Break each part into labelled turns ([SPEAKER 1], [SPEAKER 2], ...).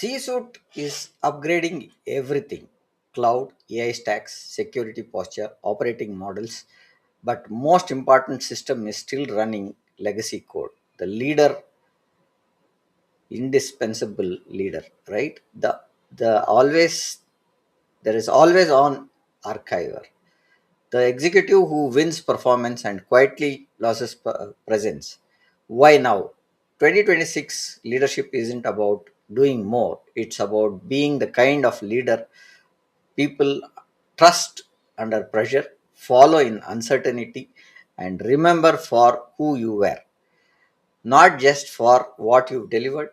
[SPEAKER 1] C-suite is upgrading everything: cloud, AI stacks, security posture, operating models. But most important system is still running legacy code. The leader, indispensable leader, right? The always there is always on archiver. The executive who wins performance and quietly loses presence. Why now? 2026 leadership isn't about doing more, it's about being the kind of leader people trust under pressure, follow in uncertainty, and remember for who you were, not just for what you delivered.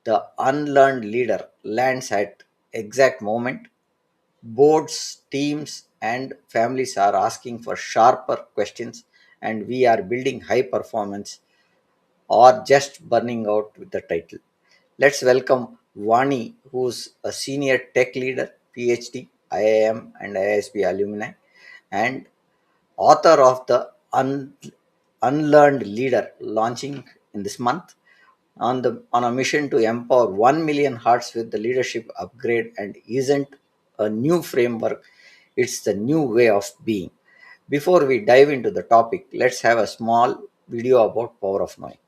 [SPEAKER 1] The unlearned leader lands at exact moment. Boards, teams, and families are asking for sharper questions, and we are building high performance or just burning out with the title. Let's welcome Vani, who's a senior tech leader, PhD, IIM, and ISB alumni, and author of the Unlearned Leader, launching in this month on a mission to empower 1 million hearts with the leadership upgrade. And isn't a new framework, it's the new way of being. Before we dive into the topic, let's have a small video about power of knowing.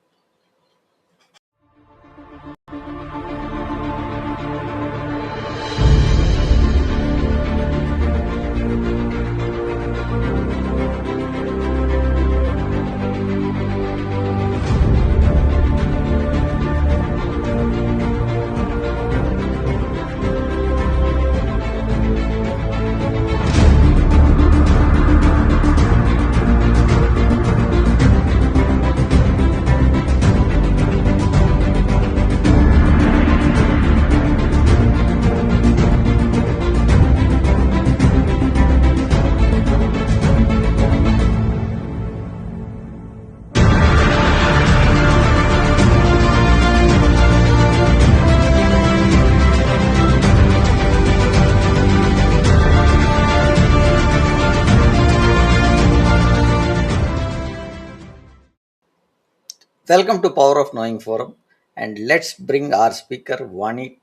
[SPEAKER 1] Welcome to Power of Knowing Forum, and let's bring our speaker Vani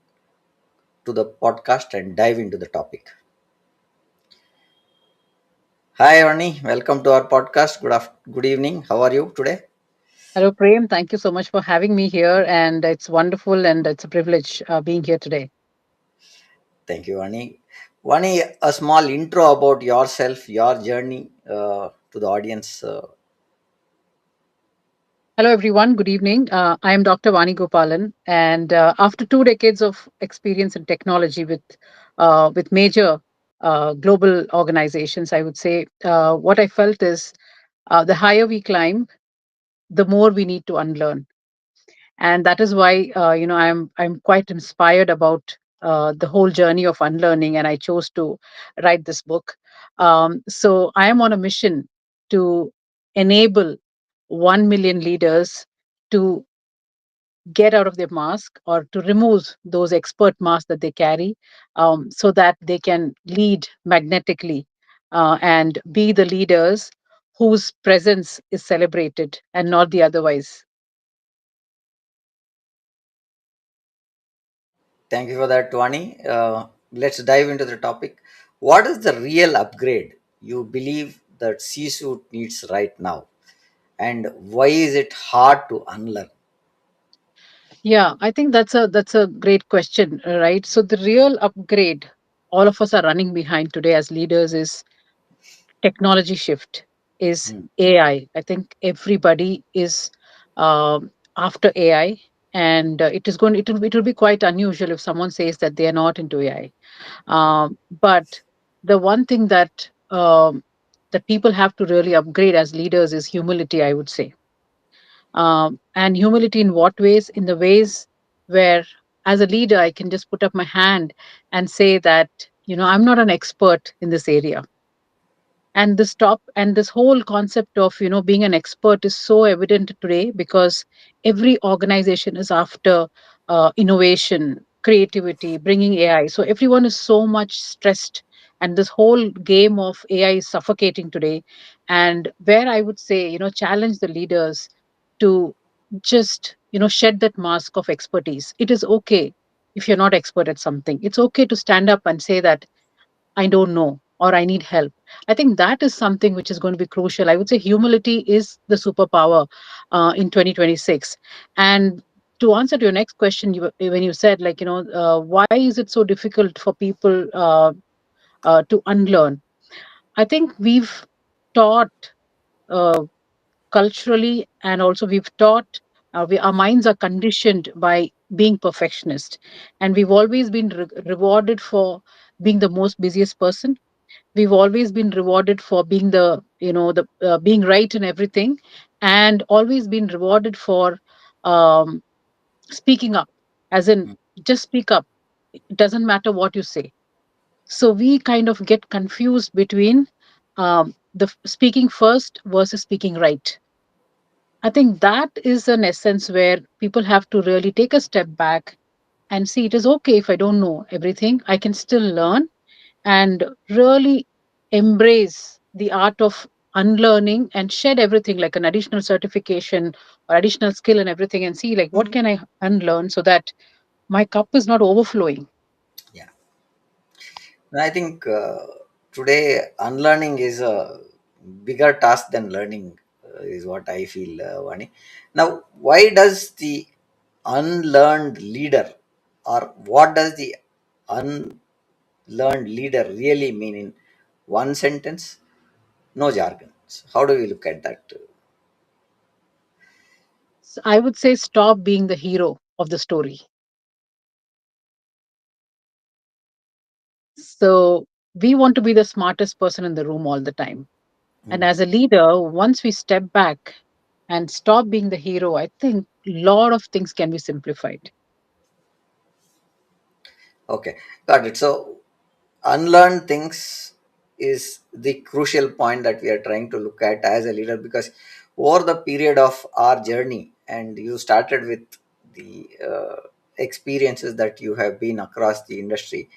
[SPEAKER 1] to the podcast and dive into the topic. Hi Vani, welcome to our podcast. Good evening. How are you today?
[SPEAKER 2] Hello, Prem. Thank you so much for having me here. And it's wonderful and it's a privilege being here today.
[SPEAKER 1] Thank you, Vani. Vani, a small intro about yourself, your journey to the audience.
[SPEAKER 2] Hello, everyone. Good evening. I am Dr. Vani Gopalan. And after 2 decades of experience in technology with major global organizations, I would say what I felt is the higher we climb, the more we need to unlearn. And that is why I'm quite inspired about the whole journey of unlearning, and I chose to write this book. So I am on a mission to enable 1 million leaders to get out of their mask or to remove those expert masks that they carry, so that they can lead magnetically and be the leaders whose presence is celebrated and not the otherwise.
[SPEAKER 1] Thank you for that, Vani. Let's dive into the topic. What is the real upgrade you believe that C-suite needs right now? And why is it hard to unlearn?
[SPEAKER 2] Yeah, I think that's a great question, right? So the real upgrade all of us are running behind today as leaders is technology shift, is
[SPEAKER 1] Hmm.
[SPEAKER 2] AI. I think everybody is after AI, and it will be quite unusual if someone says that they are not into AI. But the one thing that people have to really upgrade as leaders is humility, I would say. And humility in what ways? In the ways where, as a leader, I can just put up my hand and say that, I'm not an expert in this area. And this whole concept of being an expert is so evident today because every organization is after innovation, creativity, bringing AI. So everyone is so much stressed, and this whole game of AI is suffocating today. And where I would say, challenge the leaders to just shed that mask of expertise. It is okay if you're not expert at something. It's okay to stand up and say that I don't know or I need help. I think that is something which is going to be crucial. I would say humility is the superpower in 2026. And to answer to your next question, when you said, like, why is it so difficult for people to unlearn? I think we've taught uh, culturally, and also we've taught, our minds are conditioned by being perfectionist. And we've always been rewarded for being the most busiest person. We've always been rewarded for being the being right in everything, and always been rewarded for um, speaking up, as in,
[SPEAKER 1] mm,
[SPEAKER 2] just speak up, it doesn't matter what you say. So we kind of get confused between speaking first versus speaking right. I think that is an essence where people have to really take a step back and see, it is okay if I don't know everything, I can still learn, and really embrace the art of unlearning and shed everything like an additional certification or additional skill and everything, and see, like, what can I unlearn so that my cup is not overflowing.
[SPEAKER 1] yeah. And I think today unlearning is a bigger task than learning, is what I feel, Vani. Now, why does the unlearned leader, or what does the unlearned leader really mean in one sentence? No jargons. How do we look at that?
[SPEAKER 2] So I would say, stop being the hero of the story. So we want to be the smartest person in the room all the time. And
[SPEAKER 1] Mm.
[SPEAKER 2] as a leader, once we step back and stop being the hero, I think a lot of things can be simplified.
[SPEAKER 1] Okay, got it. So, unlearn things is the crucial point that we are trying to look at as a leader, because over the period of our journey, and you started with the experiences that you have been across the industry,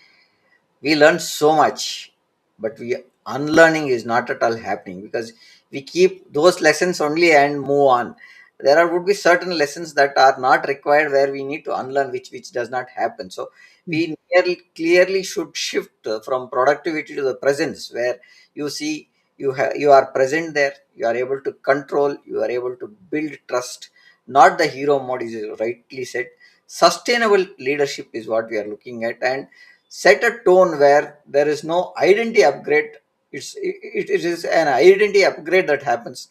[SPEAKER 1] we learn so much, but we unlearning is not at all happening, because we keep those lessons only and move on. Would be certain lessons that are not required, where we need to unlearn, which does not happen. So
[SPEAKER 2] Mm.
[SPEAKER 1] we clearly should shift from productivity to the presence, where you see, you are present there, you are able to control, you are able to build trust, not the hero mode, is rightly said. Sustainable leadership is what we are looking at, and set a tone where there is no identity upgrade. It is an identity upgrade that happens,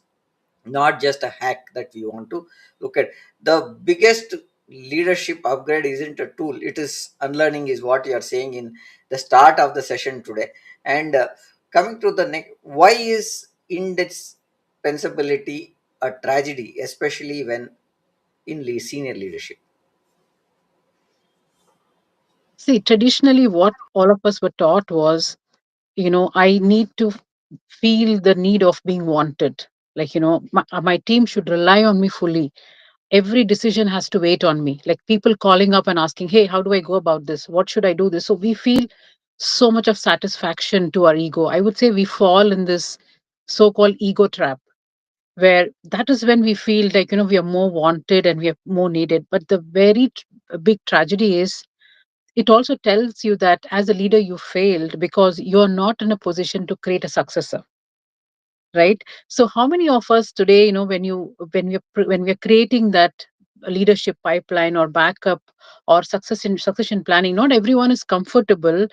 [SPEAKER 1] not just a hack that we want to look at. The biggest leadership upgrade isn't a tool, it is unlearning, is what you are saying in the start of the session today. And coming to the next, why is indispensability a tragedy, especially when in senior leadership?
[SPEAKER 2] See, traditionally, what all of us were taught was, I need to feel the need of being wanted. Like, my team should rely on me fully. Every decision has to wait on me. Like, people calling up and asking, hey, how do I go about this? What should I do this? So we feel so much of satisfaction to our ego. I would say we fall in this so called ego trap, where that is when we feel like, we are more wanted and we are more needed. But the very big tragedy is, it also tells you that as a leader you failed because you're not in a position to create a successor, right? So how many of us today, when we're creating that leadership pipeline or backup or succession planning, not everyone is comfortable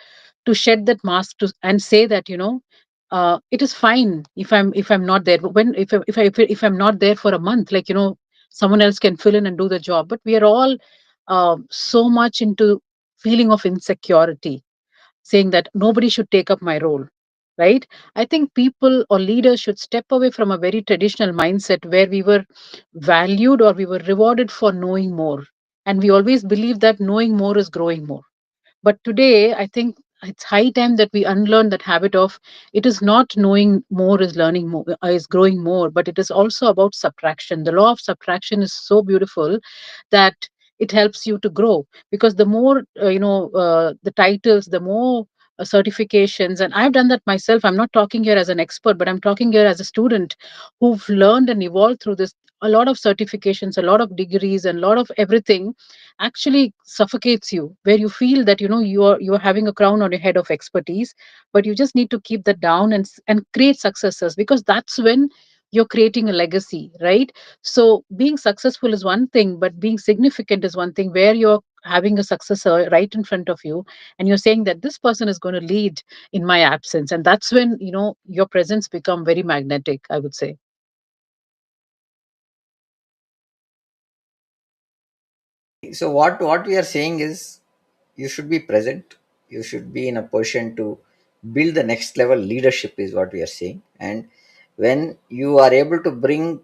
[SPEAKER 2] to shed that mask and say that, it is fine if I'm not there. But if I'm not there for a month, like, someone else can fill in and do the job. But we are all so much into feeling of insecurity, saying that nobody should take up my role, right? I think people or leaders should step away from a very traditional mindset where we were valued or we were rewarded for knowing more, and we always believe that knowing more is growing more. But today, I think it's high time that we unlearn that habit of, it is not knowing more is learning more, is growing more, but it is also about subtraction. The law of subtraction is so beautiful that it helps you to grow, because the more, the titles, the more certifications, and I've done that myself. I'm not talking here as an expert, but I'm talking here as a student who've learned and evolved through this. a lot of certifications, a lot of degrees, and a lot of everything actually suffocates you, where you feel that you're having a crown on your head of expertise, but you just need to keep that down and create successes, because that's when you're creating a legacy, right? So being successful is one thing, but being significant is one thing, where you're having a successor right in front of you, and you're saying that this person is going to lead in my absence, and that's when your presence become very magnetic, I would say.
[SPEAKER 1] So what we are saying is, you should be present, you should be in a position to build the next level leadership, is what we are saying. And when you are able to bring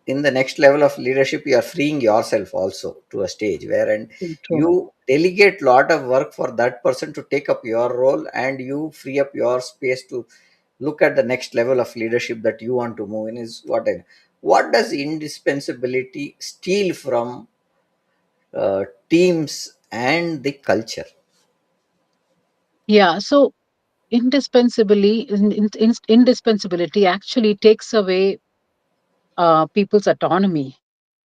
[SPEAKER 1] in the next level of leadership, you are freeing yourself also to a stage where, and
[SPEAKER 2] Mm, true.
[SPEAKER 1] you delegate lot of work for that person to take up your role, and you free up your space to look at the next level of leadership that you want to move in. Is what does indispensability steal from teams and the culture?
[SPEAKER 2] Yeah, so indispensability actually takes away people's autonomy,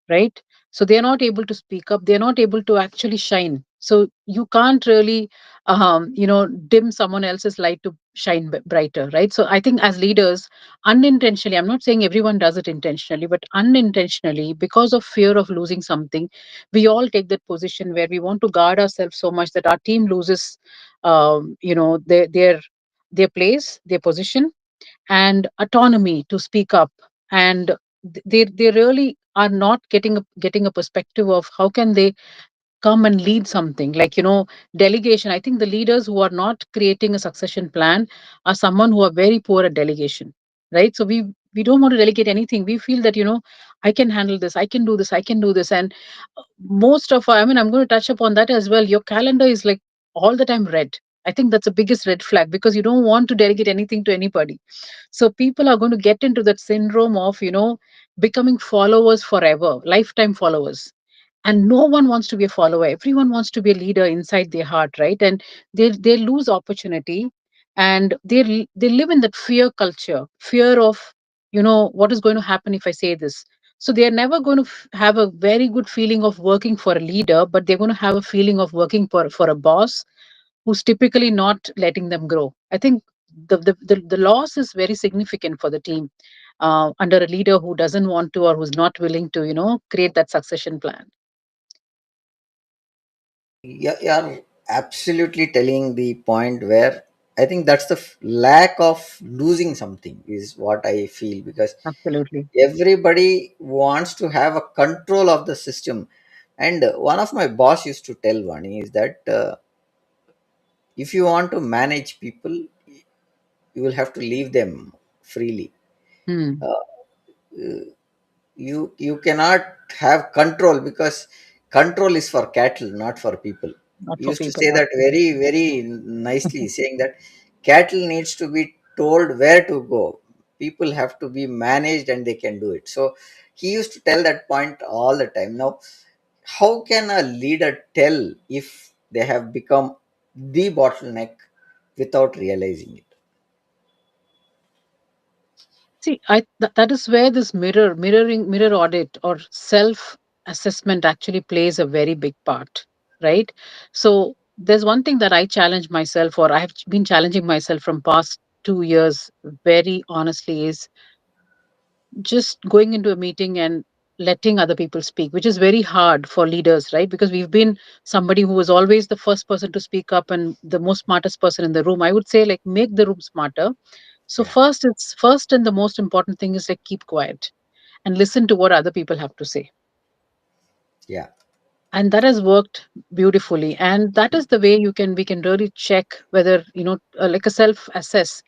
[SPEAKER 2] right? So they're not able to speak up, they're not able to actually shine. So you can't really dim someone else's light to shine brighter, right? So I think as leaders, unintentionally, I'm not saying everyone does it intentionally, but unintentionally, because of fear of losing something, we all take that position where we want to guard ourselves so much that our team loses their place, their position, and autonomy to speak up. And they really are not getting a perspective of how can they come and lead something, like delegation. I think the leaders who are not creating a succession plan are someone who are very poor at delegation, right? So we don't want to delegate anything. We feel that I can handle this, I can do this, I can do this. And most of our, I mean, I'm going to touch upon that as well. Your calendar is like all the time red. I think that's the biggest red flag, because you don't want to delegate anything to anybody. So people are going to get into that syndrome of becoming followers forever, lifetime followers. And no one wants to be a follower, everyone wants to be a leader inside their heart, right? And they lose opportunity, and they live in that fear culture, fear of what is going to happen if I say this. So they are never going to have a very good feeling of working for a leader, but they're going to have a feeling of working for a boss who's typically not letting them grow. I think the loss is very significant for the team under a leader who doesn't want to, or who's not willing to create that succession plan.
[SPEAKER 1] You're absolutely telling the point where I think that's the lack of losing something is what I feel, because
[SPEAKER 2] Absolutely.
[SPEAKER 1] everybody wants to have a control of the system. And one of my boss used to tell one is that if you want to manage people, you will have to leave them freely.
[SPEAKER 2] Hmm.
[SPEAKER 1] Uh, you cannot have control, because control is for cattle, not for people.
[SPEAKER 2] Not
[SPEAKER 1] He
[SPEAKER 2] for
[SPEAKER 1] used to
[SPEAKER 2] people.
[SPEAKER 1] say that very
[SPEAKER 2] Absolutely.
[SPEAKER 1] very nicely, saying that cattle needs to be told where to go, people have to be managed and they can do it. So he used to tell that point all the time. Now, how can a leader tell if they have become the bottleneck without realizing it?
[SPEAKER 2] See, that is where this mirror audit or self assessment actually plays a very big part, right? So there's one thing that I challenge myself, or I have been challenging myself from past 2 years, very honestly, is just going into a meeting and letting other people speak, which is very hard for leaders, right? Because we've been somebody who was always the first person to speak up and the most smartest person in the room. I would say, like, make the room smarter. So
[SPEAKER 1] Yeah,
[SPEAKER 2] first and the most important thing is, like, keep quiet and listen to what other people have to say.
[SPEAKER 1] yeah.
[SPEAKER 2] And that has worked beautifully. And that is the way we can really check whether, like a self assess,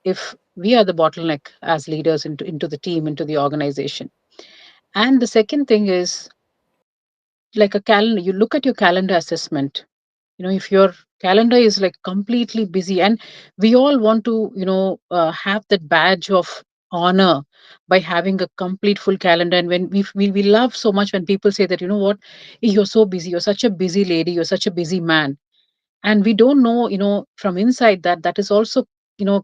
[SPEAKER 2] if we are the bottleneck as leaders into the team, into the organization. And the second thing is, like, a calendar. You look at your calendar assessment. If your calendar is like completely busy, and we all want to have that badge of honor by having a complete full calendar. And when we love so much when people say that, what, you're so busy, you're such a busy lady, you're such a busy man. And we don't know, from inside, that that is also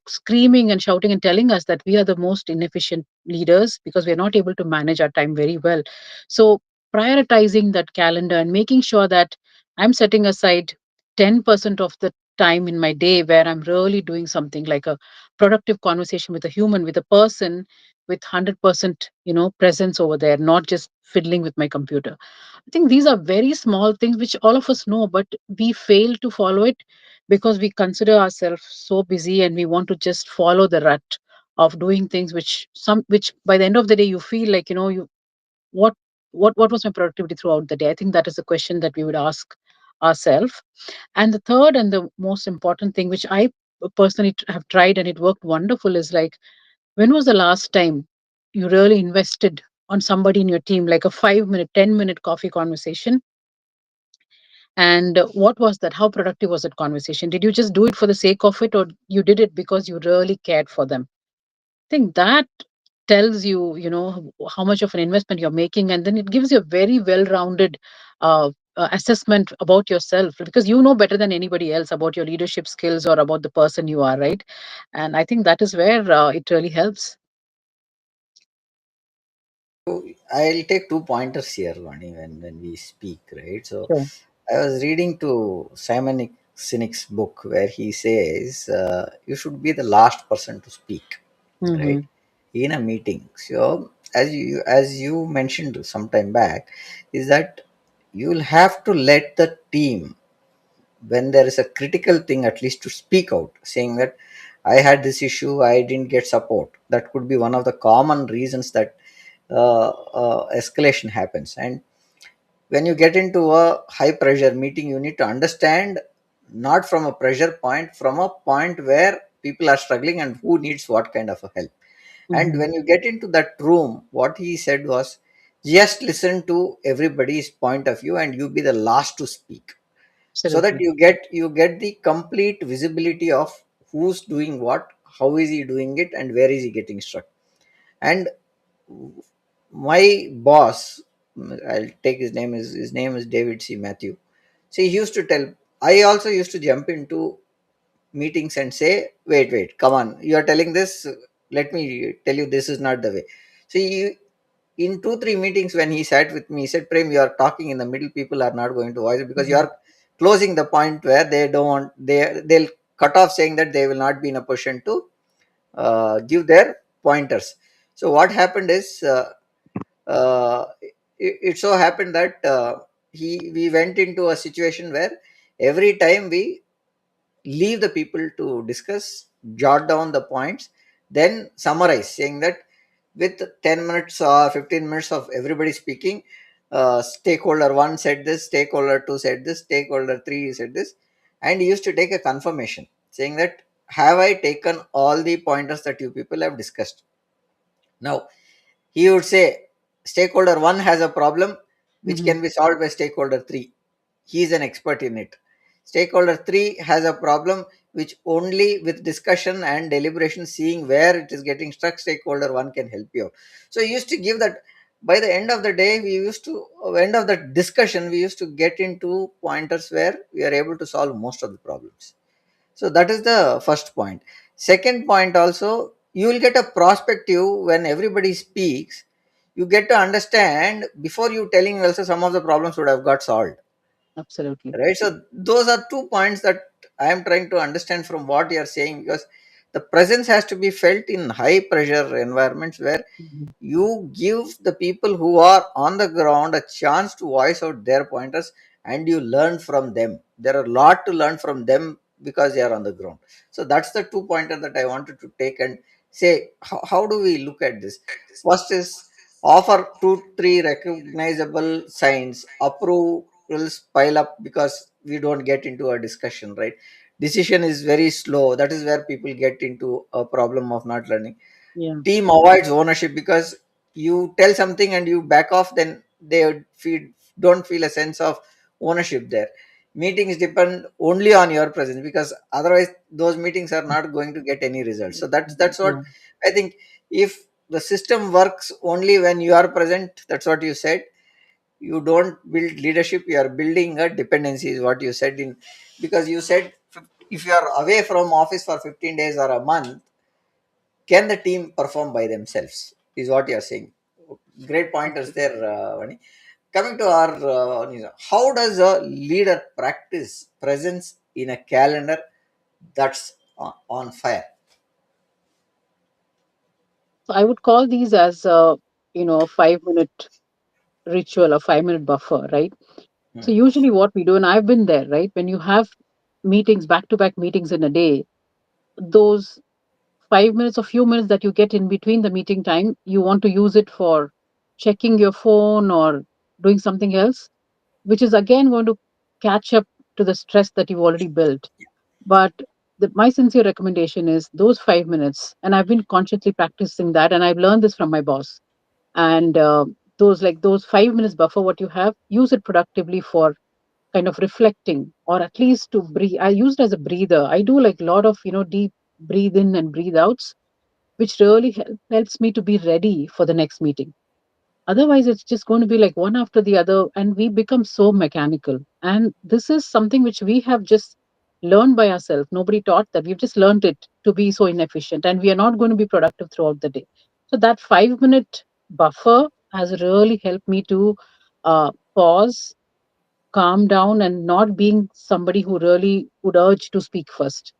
[SPEAKER 2] screaming and shouting and telling us that we are the most inefficient leaders because we are not able to manage our time very well. So prioritizing that calendar and making sure that I'm setting aside 10% of the time in my day where I'm really doing something like a productive conversation with a human, with a person, with 100% presence over there, not just fiddling with my computer. I think these are very small things which all of us know, but we fail to follow it because we consider ourselves so busy and we want to just follow the rut of doing things which by the end of the day you feel like, what what was my productivity throughout the day. I think that is the question that we would ask ourselves. And the third and the most important thing which I personally have tried and it worked wonderful is like, when was the last time you really invested on somebody in your team, like a 5 minute, 10-minute coffee conversation? And what was that? How productive was that conversation? Did you just do it for the sake of it, or you did it because you really cared for them? I think that tells you, how much of an investment you're making, and then it gives you a very well-rounded assessment about yourself because you know better than anybody else about your leadership skills or about the person you are, right? And I think that is where it really helps.
[SPEAKER 1] So I'll take two pointers here, Vani, when we speak, right? So
[SPEAKER 2] Sure.
[SPEAKER 1] I was reading to Simon Sinek's book where he says you should be the last person to speak, right,
[SPEAKER 2] Mm-hmm.
[SPEAKER 1] in a meeting. So as you mentioned some time back, is that you'll have to let the team, when there is a critical thing, at least to speak out, saying that I had this issue, I didn't get support. That could be one of the common reasons that escalation happens. And when you get into a high pressure meeting, you need to understand, not from a pressure point, from a point where people are struggling and who needs what kind of a help. And
[SPEAKER 2] Mm-hmm.
[SPEAKER 1] when you get into that room, what he said was, just listen to everybody's point of view and you be the last to speak, so that
[SPEAKER 2] Absolutely.
[SPEAKER 1] you get the complete visibility of who's doing what, how is he doing it, and where is he getting struck. And my boss, I'll take his name is David C. Matthew. See, he used to tell, I also used to jump into meetings and say, wait, come on, you are telling this, let me tell you, this is not the way. See, in 2 3 meetings when he sat with me, he said, Prem, you are talking in the middle, people are not going to voice it because you
[SPEAKER 2] Mm-hmm.
[SPEAKER 1] are closing the point where they don't want, they'll cut off, saying that they will not be in a position to give their pointers. So what happened is, it so happened that we went into a situation where every time we leave the people to discuss, jot down the points, then summarize, saying that with 10 minutes or 15 minutes of everybody speaking, stakeholder 1 said this, stakeholder 2 said this, stakeholder 3 said this, and he used to take a confirmation saying that, have I taken all the pointers that you people have discussed? Now, he would say, stakeholder 1 has a problem which
[SPEAKER 2] Mm-hmm.
[SPEAKER 1] can be solved by stakeholder 3. He is an expert in it. Stakeholder 3 has a problem which only with discussion and deliberation, seeing where it is getting stuck, stakeholder 1 can help you out. So he used to give that. By the end of the day, end of the discussion, we used to get into pointers where we are able to solve most of the problems. So that is the first point. Second point also, you will get a perspective when everybody speaks. You get to understand before you telling also, some of the problems would have got solved.
[SPEAKER 2] Absolutely.
[SPEAKER 1] Right. So those are 2 points that I am trying to understand from what you are saying, because the presence has to be felt in high pressure environments where
[SPEAKER 2] Mm-hmm.
[SPEAKER 1] you give the people who are on the ground a chance to voice out their pointers, and you learn from them. There are a lot to learn from them because they are on the ground. So that's the 2 pointer that I wanted to take and say, how do we look at this? First is, offer 2 3 recognizable signs. Approvals pile up because we don't get into a discussion, right? Decision is very slow. That is where people get into a problem of not learning.
[SPEAKER 2] Yeah.
[SPEAKER 1] Team avoids ownership because you tell something and you back off, then they don't feel a sense of ownership there. Meetings depend only on your presence because otherwise those meetings are not going to get any results. So that's what
[SPEAKER 2] Yeah.
[SPEAKER 1] I think. If the system works only when you are present, that's what you said, you don't build leadership, you are building a dependency, is what you said. In because you said if you are away from office for 15 days or a month, can the team perform by themselves? Is what you are saying. Great pointers there, Vani. Coming to our, how does a leader practice presence in a calendar that's on fire?
[SPEAKER 2] So I would call these as a, a 5 minute ritual or 5 minute buffer, right? So
[SPEAKER 1] Hmm.
[SPEAKER 2] usually what we do, and I've been there, right? When you have meetings, back to back meetings in a day, those 5 minutes or few minutes that you get in between the meeting time, you want to use it for checking your phone or doing something else, which is again going to catch up to the stress that you've already built. But my sincere recommendation is those 5 minutes, and I've been consciously practicing that, and I've learned this from my boss. And those 5 minutes buffer, what you have, use it productively for kind of reflecting, or at least to breathe. I use it as a breather. I do like a lot of deep breathe in and breathe outs, which really helps me to be ready for the next meeting. Otherwise, it's just going to be like one after the other, and we become so mechanical. And this is something which we have just learned by ourselves. Nobody taught that. We've just learned it to be so inefficient, and we are not going to be productive throughout the day. So, that 5 minute buffer has really helped me to pause, calm down, and not being somebody who really would urge to speak first.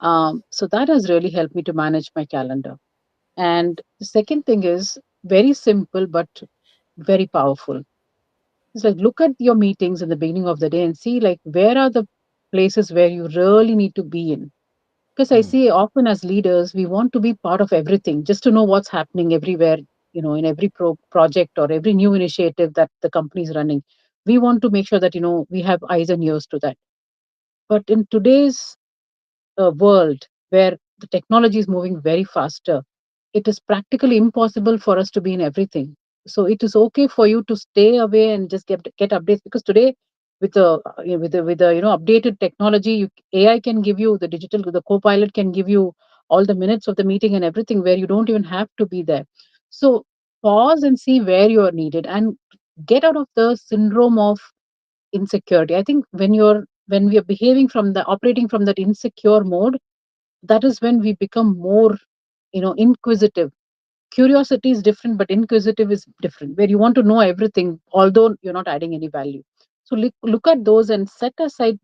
[SPEAKER 2] So, that has really helped me to manage my calendar. And the second thing is very simple but very powerful. It's like look at your meetings in the beginning of the day and see like where are the places where you really need to be in. Because I
[SPEAKER 1] Hmm.
[SPEAKER 2] see often as leaders, we want to be part of everything, just to know what's happening everywhere, in every project or every new initiative that the company is running. We want to make sure that, we have eyes and ears to that. But in today's world where the technology is moving very faster, it is practically impossible for us to be in everything. So it is okay for you to stay away and just get updates, because today with the with the updated technology, AI can give you the co-pilot can give you all the minutes of the meeting and everything, where you don't even have to be there. So pause and see where you are needed, and get out of the syndrome of insecurity. I think when we are behaving from the operating from that insecure mode, that is when we become more inquisitive. Curiosity is different, but inquisitive is different, where you want to know everything although you're not adding any value. So look at those and set aside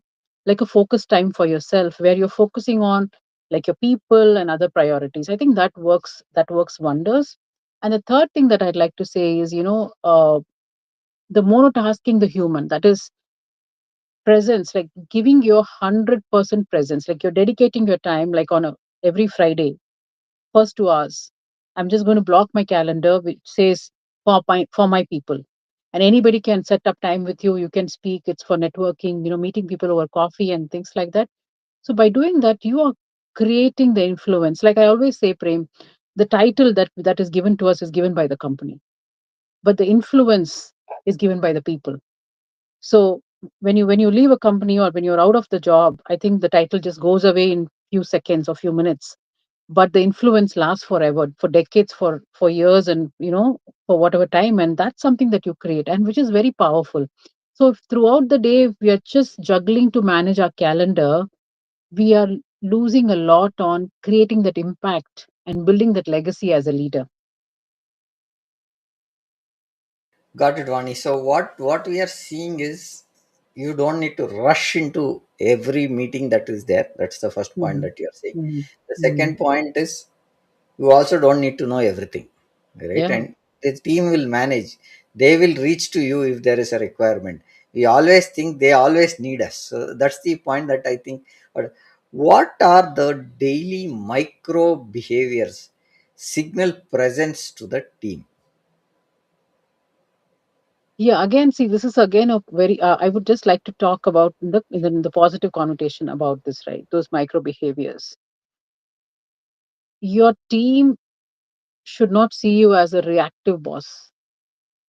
[SPEAKER 2] like a focus time for yourself, where you're focusing on like your people and other priorities. I think that works wonders. And the third thing that I'd like to say is, the monotasking the human, that is presence, like giving your 100% presence, like you're dedicating your time, like on a every Friday, first 2 hours, I'm just going to block my calendar which says for my people. And anybody can set up time with you. You can speak. It's for networking, meeting people over coffee and things like that. So by doing that, you are creating the influence. Like I always say, Prem, the title that is given to us is given by the company, but the influence is given by the people. So when you leave a company or when you're out of the job, I think the title just goes away in few seconds or few minutes, but the influence lasts forever, for decades, for years, and for whatever time. And that's something that you create, and which is very powerful. So if throughout the day, if we are just juggling to manage our calendar, we are losing a lot on creating that impact and building that legacy as a leader.
[SPEAKER 1] Got it, Vani. So what we are seeing is you don't need to rush into every meeting that is there. That's the first point
[SPEAKER 2] Mhm.
[SPEAKER 1] that you are saying.
[SPEAKER 2] Mhm.
[SPEAKER 1] The
[SPEAKER 2] Mhm.
[SPEAKER 1] second point is you also don't need to know everything, right?
[SPEAKER 2] Yeah.
[SPEAKER 1] And the team will manage. They will reach to you if there is a requirement. We always think they always need us. So that's the point that I think. But what are the daily micro behaviors signal presence to the team?
[SPEAKER 2] Yeah, again, see, this is again a very, I would just like to talk about in the positive connotation about this, right? Those micro behaviors. Your team should not see you as a reactive boss,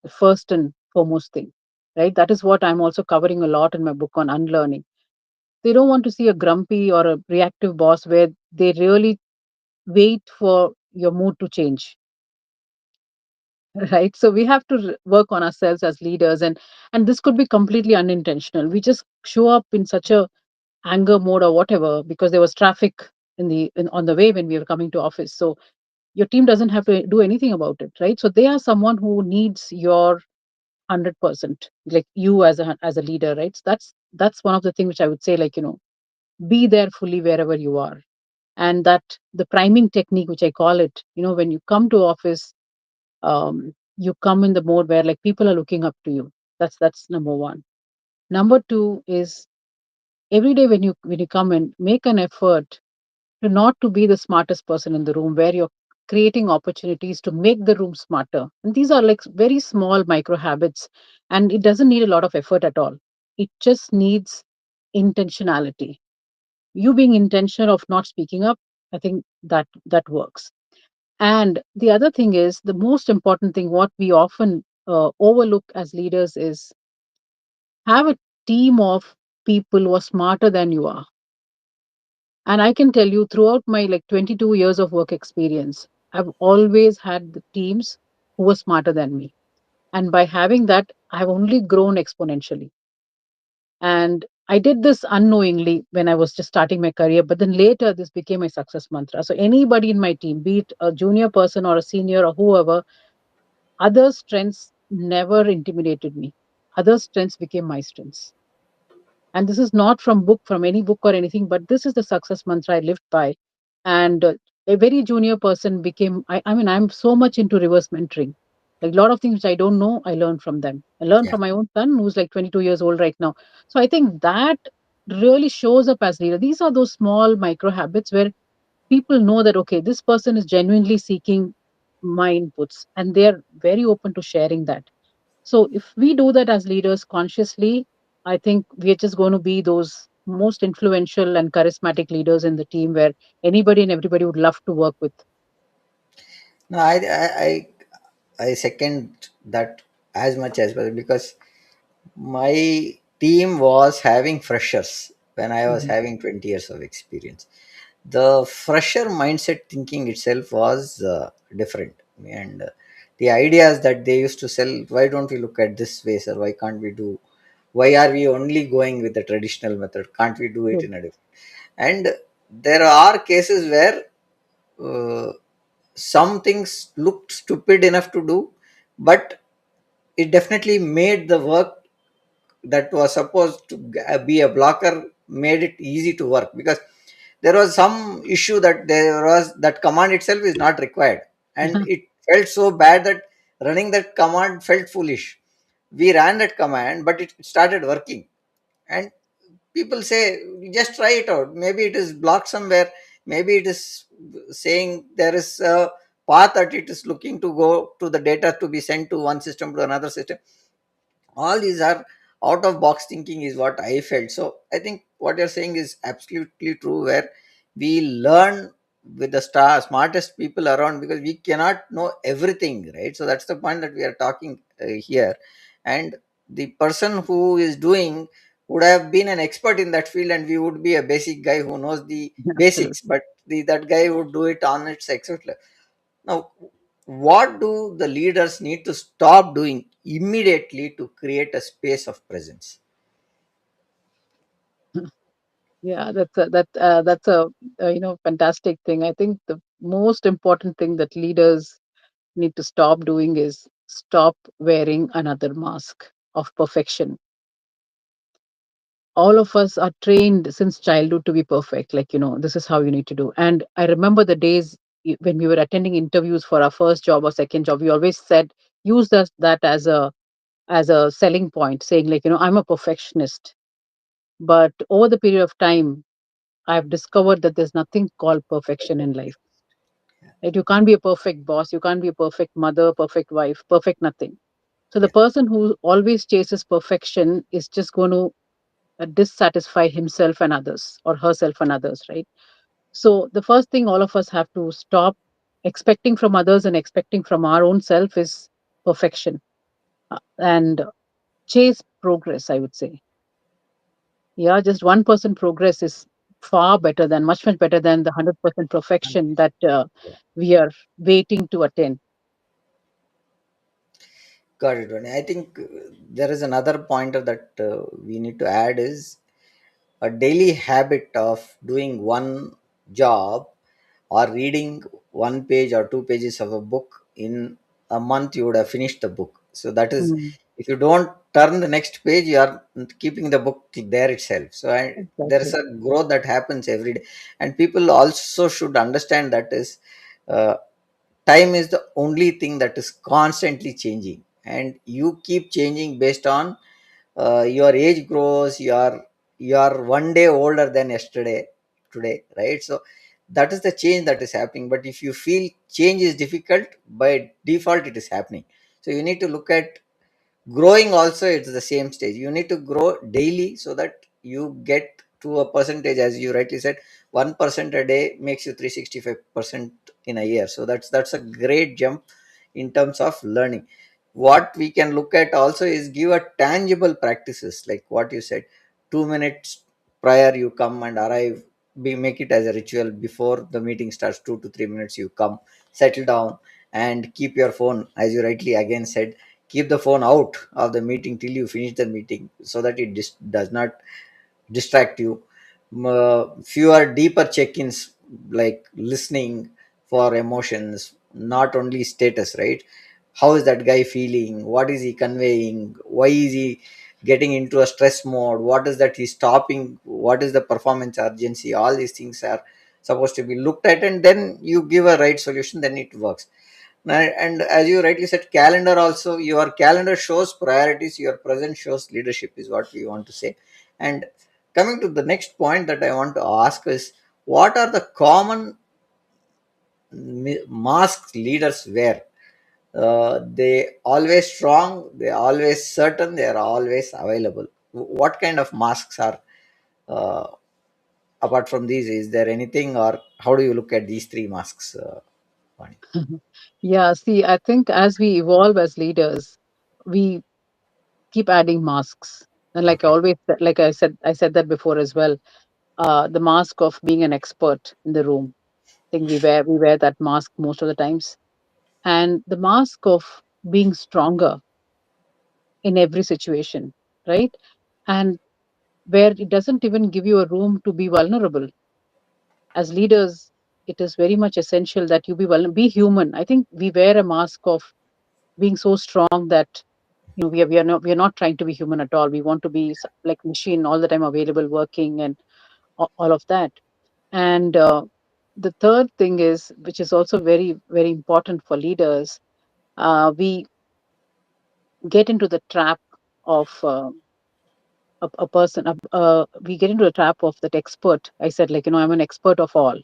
[SPEAKER 2] the first and foremost thing, right? That is what I'm also covering a lot in my book on unlearning. They don't want to see a grumpy or a reactive boss where they really wait for your mood to change, right? So we have to work on ourselves as leaders, and this could be completely unintentional. We just show up in such a anger mode or whatever because there was traffic on the way when we were coming to office. So your team doesn't have to do anything about it, right? So they are someone who needs your 100%, like you as a leader, right? So that's one of the things which I would say, like, be there fully wherever you are. And that the priming technique, which I call it, when you come to office, you come in the mode where like people are looking up to you. That's number one. Number two is every day when you come in, make an effort to not to be the smartest person in the room, where you're creating opportunities to make the room smarter. And these are like very small micro habits, and it doesn't need a lot of effort at all. It just needs intentionality. You being intentional of not speaking up, I think that works. And the other thing is, the most important thing what we often overlook as leaders is have a team of people who are smarter than you are. And I can tell you, throughout my like 22 years of work experience, I've always had the teams who were smarter than me. And by having that, I've only grown exponentially. And I did this unknowingly when I was just starting my career, but then later this became a success mantra. So anybody in my team, be it a junior person or a senior or whoever, other strengths never intimidated me. Other strengths became my strengths. And this is not from any book or anything, but this is the success mantra I lived by. And a very junior person became, I mean, I'm so much into reverse mentoring. Like a lot of things which I don't know, I learn from them. I learn
[SPEAKER 1] Yeah.
[SPEAKER 2] from my own son, who's like 22 years old right now. So I think that really shows up as leader. These are those small micro habits where people know that, okay, this person is genuinely seeking my inputs and they're very open to sharing that. So if we do that as leaders consciously, I think we're just going to be those most influential and charismatic leaders in the team where anybody and everybody would love to work with.
[SPEAKER 1] No, I second that as much as well, because my team was having freshers when I was
[SPEAKER 2] Mhm.
[SPEAKER 1] having 20 years of experience. The fresher mindset thinking itself was different. And the ideas that they used to sell, why don't we look at this way, sir? Why can't we do? Why are we only going with the traditional method? Can't we do it
[SPEAKER 2] True.
[SPEAKER 1] in a different? And there are cases where uh, some things looked stupid enough to do, but it definitely made the work that was supposed to be a blocker, made it easy to work, because there was some issue that there was that command itself is not required, and it felt so bad that running that command felt foolish. We ran that command, but it started working. And people say, just try it out, maybe it is blocked somewhere, maybe it is saying there is a path that it is looking to go to the data to be sent to one system to another system. All these are out of box thinking is what I felt. So I think what you're saying is absolutely true, where we learn with the smartest people around, because we cannot know everything, right? So that's the point that we are talking here. And the person who is doing would have been an expert in that field, and we would be a basic guy who knows the basics,
[SPEAKER 2] Absolutely.
[SPEAKER 1] but that guy would do it on its expert level. Now, what do the leaders need to stop doing immediately to create a space of presence?
[SPEAKER 2] Yeah, that's a fantastic thing. I think the most important thing that leaders need to stop doing is stop wearing another mask of perfection. All of us are trained since childhood to be perfect, like, this is how you need to do. And I remember the days when we were attending interviews for our first job or second job, we always said, use that as a selling point, saying, like, I'm a perfectionist. But over the period of time, I've discovered that there's nothing called perfection in life. Right? You can't be a perfect boss, you can't be a perfect mother, perfect wife, perfect nothing. So the
[SPEAKER 1] Yeah,
[SPEAKER 2] person who always chases perfection is just going to dissatisfy himself and others, or herself and others, right? So the first thing all of us have to stop expecting from others and expecting from our own self is perfection, and chase progress, I would say. Yeah, just 1% progress is far better than, much better than the 100% perfection that
[SPEAKER 1] yeah.
[SPEAKER 2] we are waiting to attain.
[SPEAKER 1] Got it, Vani. I think there is another pointer that we need to add is a daily habit of doing one job or reading one page or two pages of a book in a month, you would have finished the book. So that is,
[SPEAKER 2] Mm,
[SPEAKER 1] if you don't turn the next page, you are keeping the book there itself. So there is
[SPEAKER 2] exactly.
[SPEAKER 1] a growth that happens every day, and people also should understand that is. Uh, Time is the only thing that is constantly changing, and you keep changing based on your age grows, you are one day older than yesterday today, right? So that is the change that is happening. But if you feel change is difficult, by default it is happening. So you need to look at growing also. It's the same stage. You need to grow daily so that you get to a percentage, as you rightly said. 1% a day makes you 365% in a year. So that's a great jump in terms of learning. What we can look at also is give a tangible practices, like what you said. 2 minutes prior you come and arrive. Make it as a ritual. Before the meeting starts, 2 to 3 minutes you come, settle down, and keep your phone, as you rightly again said, keep the phone out of the meeting till you finish the meeting, so that it does not distract you. Fewer deeper check-ins, like listening for emotions, not only status, right? How is that guy feeling? What is he conveying? Why is he getting into a stress mode? What is that he's stopping? What is the performance urgency? All these things are supposed to be looked at, and then you give a right solution, then it works. And as you rightly said, calendar also, your calendar shows priorities, your present shows leadership, is what we want to say. And coming to the next point that I want to ask is, what are the common masks leaders wear? They always strong, they always certain, they are always available. What kind of masks are, uh, apart from these, is there anything, or how do you look at these three masks, Vani?
[SPEAKER 2] Yeah, see, I think as we evolve as leaders, we keep adding masks. And like I
[SPEAKER 1] Okay.
[SPEAKER 2] always, I said that before as well. The mask of being an expert in the room. I think we wear that mask most of the times, and the mask of being stronger in every situation, right? And where it doesn't even give you a room to be vulnerable. As leaders, it is very much essential that you be vulnerable, be human. I think we wear a mask of being so strong that we are not trying to be human at all. We want to be like machine all the time, available, working, and all of that. And the third thing is, which is also very very important for leaders, we get into the trap of a person. We get into the trap of that expert. I said, like, I'm an expert of all,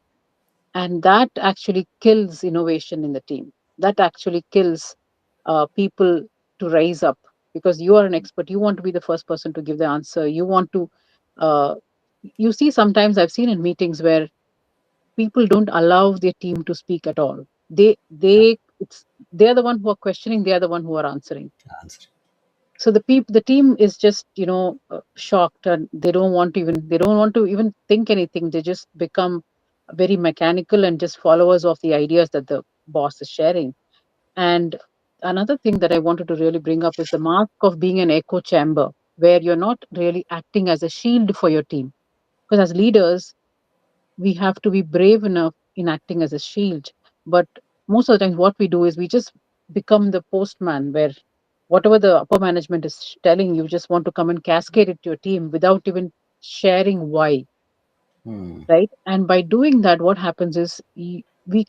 [SPEAKER 2] and that actually kills innovation in the team. That actually kills people to rise up, because you are an expert. You want to be the first person to give the answer. You want to. Uh, you see, sometimes I've seen in meetings where people don't allow their team to speak at all. They're the one who are questioning. They are the one who are answering.
[SPEAKER 1] Answer.
[SPEAKER 2] So the team is just shocked, and they don't want to even think anything. They just become very mechanical and just followers of the ideas that the boss is sharing. And another thing that I wanted to really bring up is the mask of being an echo chamber, where you're not really acting as a shield for your team. Because as leaders, we have to be brave enough in acting as a shield. But most of the times, what we do is we just become the postman, where whatever the upper management is telling you, just want to come and cascade it to your team without even sharing why,
[SPEAKER 1] Hmm.
[SPEAKER 2] right? And by doing that, what happens is we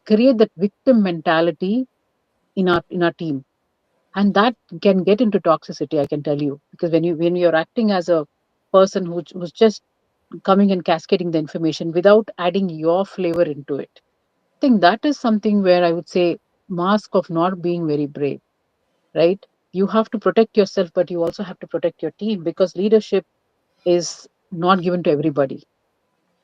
[SPEAKER 2] create that victim mentality in our team, and that can get into toxicity. I can tell you, because when you're acting as a person who's just coming and cascading the information without adding your flavor into it. I think that is something where I would say mask of not being very brave, right? You have to protect yourself, but you also have to protect your team, because leadership is not given to everybody,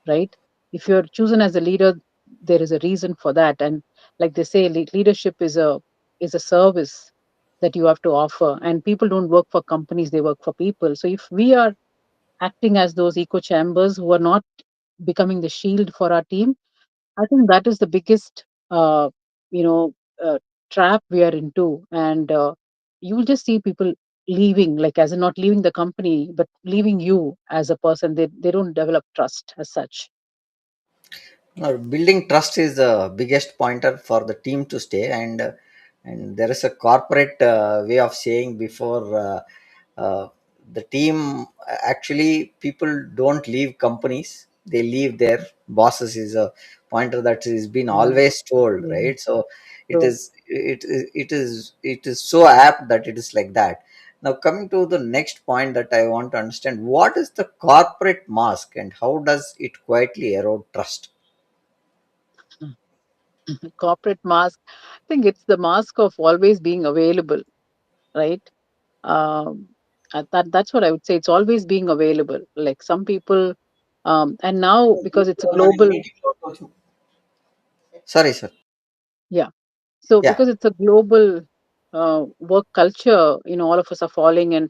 [SPEAKER 2] right? If you're chosen as a leader, there is a reason for that. And like they say, leadership is a service that you have to offer. And people don't work for companies, they work for people. So if we are acting as those echo chambers who are not becoming the shield for our team, I think that is the biggest you know trap we are into. And you will just see people leaving, like as in not leaving the company, but leaving you as a person. They don't develop trust as such.
[SPEAKER 1] Building trust is the biggest pointer for the team to stay, and there is a corporate way of saying before uh, the team actually people don't leave companies, they leave their bosses is a pointer that is been
[SPEAKER 2] Yeah.
[SPEAKER 1] always told,
[SPEAKER 2] Yeah.
[SPEAKER 1] right? So
[SPEAKER 2] So
[SPEAKER 1] it is so apt that it is like that. Now coming to the next point that I want to understand, what is the corporate mask and how does it quietly erode trust?
[SPEAKER 2] corporate mask, I think it's the mask of always being available, right? um, that's what I would say. It's always being available. Like some people, and now because it's a global,
[SPEAKER 1] Sorry, sir.
[SPEAKER 2] yeah. So
[SPEAKER 1] Yeah,
[SPEAKER 2] because it's a global work culture, all of us are following, and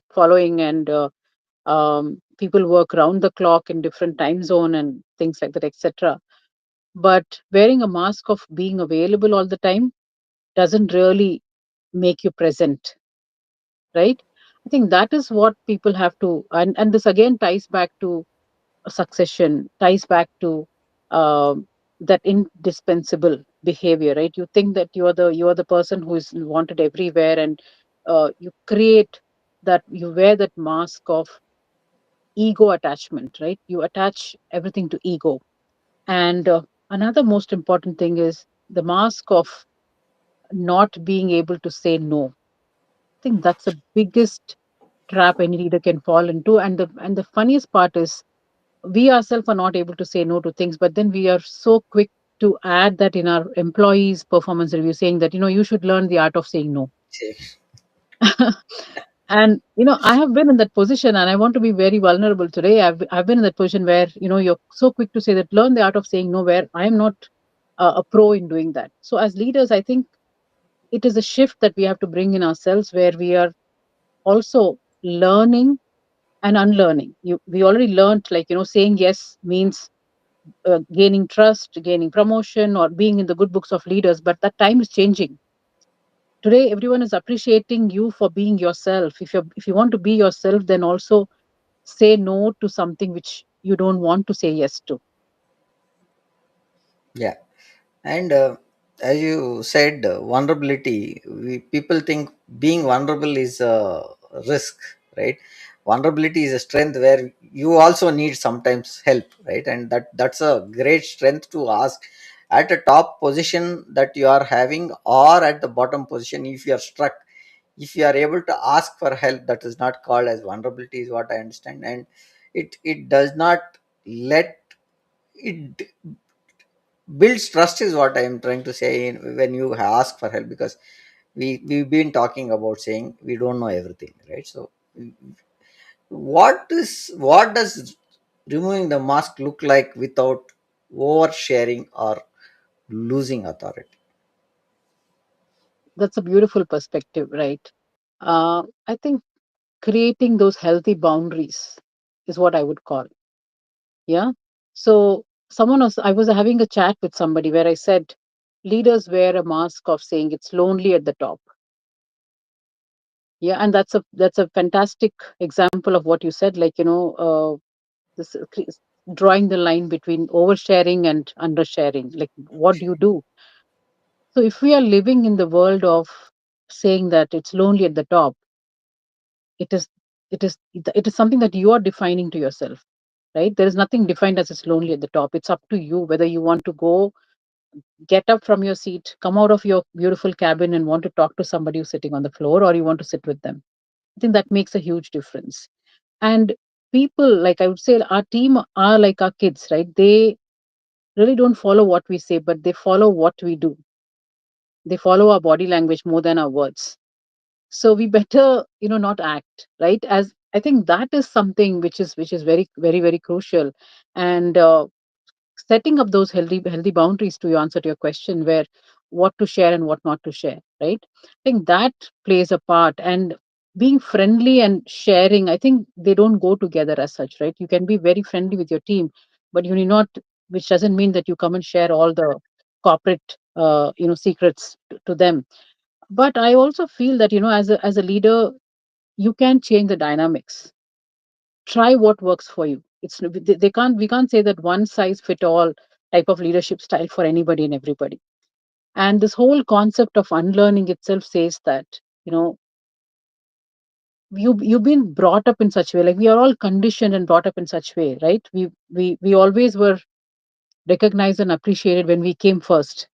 [SPEAKER 2] people work round the clock in different time zone and things like that, etc. But wearing a mask of being available all the time doesn't really make you present, right? I think that is what people have to, and this again ties back to succession, ties back to that indispensable behavior, right? You think that you are the person who is wanted everywhere, and you create that, you wear that mask of ego attachment, right? You attach everything to ego. And another most important thing is the mask of not being able to say no. I think that's the biggest trap any leader can fall into. And the funniest part is we ourselves are not able to say no to things, but then we are so quick to add that in our employees performance review, saying that you should learn the art of saying no. And I have been in that position, and I want to be very vulnerable today. I've been in that position where you're so quick to say that learn the art of saying no, where I am not a pro in doing that. So as leaders, I think it is a shift that we have to bring in ourselves, where we are also learning and unlearning. We already learned, like saying yes means gaining trust, gaining promotion, or being in the good books of leaders. But that time is changing. Today, everyone is appreciating you for being yourself. If you want to be yourself, then also say no to something which you don't want to say yes to.
[SPEAKER 1] yeah. And as you said, vulnerability, people think being vulnerable is a risk, right? Vulnerability is a strength where you also need sometimes help, right? And that's a great strength to ask at a top position that you are having or at the bottom position. If you are struck, if you are able to ask for help, that is not called as vulnerability, is what I understand. And it does not let it builds trust is what I am trying to say when you ask for help, because we've been talking about saying we don't know everything, right? So what does removing the mask look like without oversharing or losing authority?
[SPEAKER 2] That's a beautiful perspective, right? I think creating those healthy boundaries is what I would call. Yeah. So I was having a chat with somebody where I said leaders wear a mask of saying it's lonely at the top. Yeah, and that's a fantastic example of what you said. Like this drawing the line between oversharing and undersharing. Like, what do you do? So if we are living in the world of saying that it's lonely at the top, it is it is something that you are defining to yourself, right? There is nothing defined as it's lonely at the top. It's up to you whether you want to go, get up from your seat, come out of your beautiful cabin and want to talk to somebody who's sitting on the floor, or you want to sit with them. I think that makes a huge difference. And people, like I would say, our team are like our kids, right? They really don't follow what we say, but they follow what we do. They follow our body language more than our words. So we better not act, right? As I think that is something which is very, very, very crucial. And setting up those healthy boundaries, to answer to your question, where what to share and what not to share, right? I think that plays a part. And being friendly and sharing, I think they don't go together as such, right? You can be very friendly with your team, but you need not, which doesn't mean that you come and share all the corporate secrets to them. But I also feel that as a leader, you can change the dynamics. Try what works for you. They can't we can't say that one size fit all type of leadership style for anybody and everybody. And this whole concept of unlearning itself says that, you know, you've been brought up in such way, like we are all conditioned and brought up in such way, right? We always were recognized and appreciated when we came first,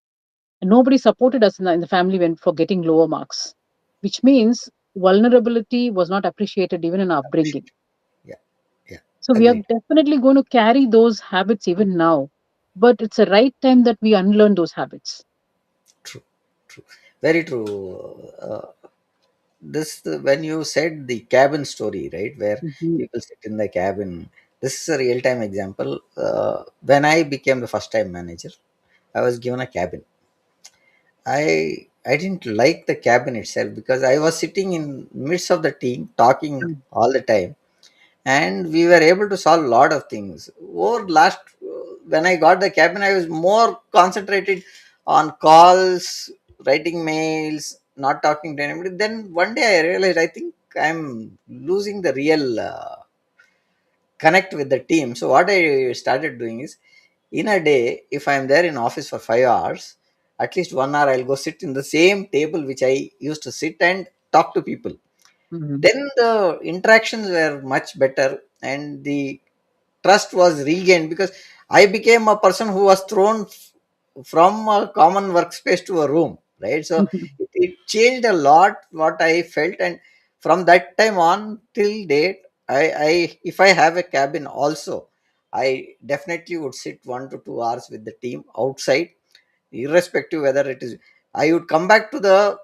[SPEAKER 2] and nobody supported us in the family when for getting lower marks, which means vulnerability was not appreciated even in our upbringing.
[SPEAKER 1] Yeah, yeah,
[SPEAKER 2] So we are
[SPEAKER 1] agreed.
[SPEAKER 2] definitely going to carry those habits even now, but it's a right time that we unlearn those habits.
[SPEAKER 1] True, true, very true. When you said the cabin story, right, where
[SPEAKER 2] Mhm.
[SPEAKER 1] people sit in the cabin, this is a real time example. When I became the first time manager, I was given a cabin. I didn't like the cabin itself because I was sitting in midst of the team talking
[SPEAKER 2] Mm.
[SPEAKER 1] all the time, and we were able to solve a lot of things. Over last, when I got the cabin, I was more concentrated on calls, writing mails, not talking to anybody. Then one day I realized I think I'm losing the real connect with the team. So what I started doing is, in a day, if I'm there in office for 5 hours, at least 1 hour I'll go sit in the same table which I used to sit and talk to people.
[SPEAKER 2] Mhm.
[SPEAKER 1] Then the interactions were much better and the trust was regained, because I became a person who was thrown from a common workspace to a room, right? So it changed a lot what I felt, and from that time on till date, I if I have a cabin also, I definitely would sit 1 to 2 hours with the team outside, irrespective whether it is. I would come back to the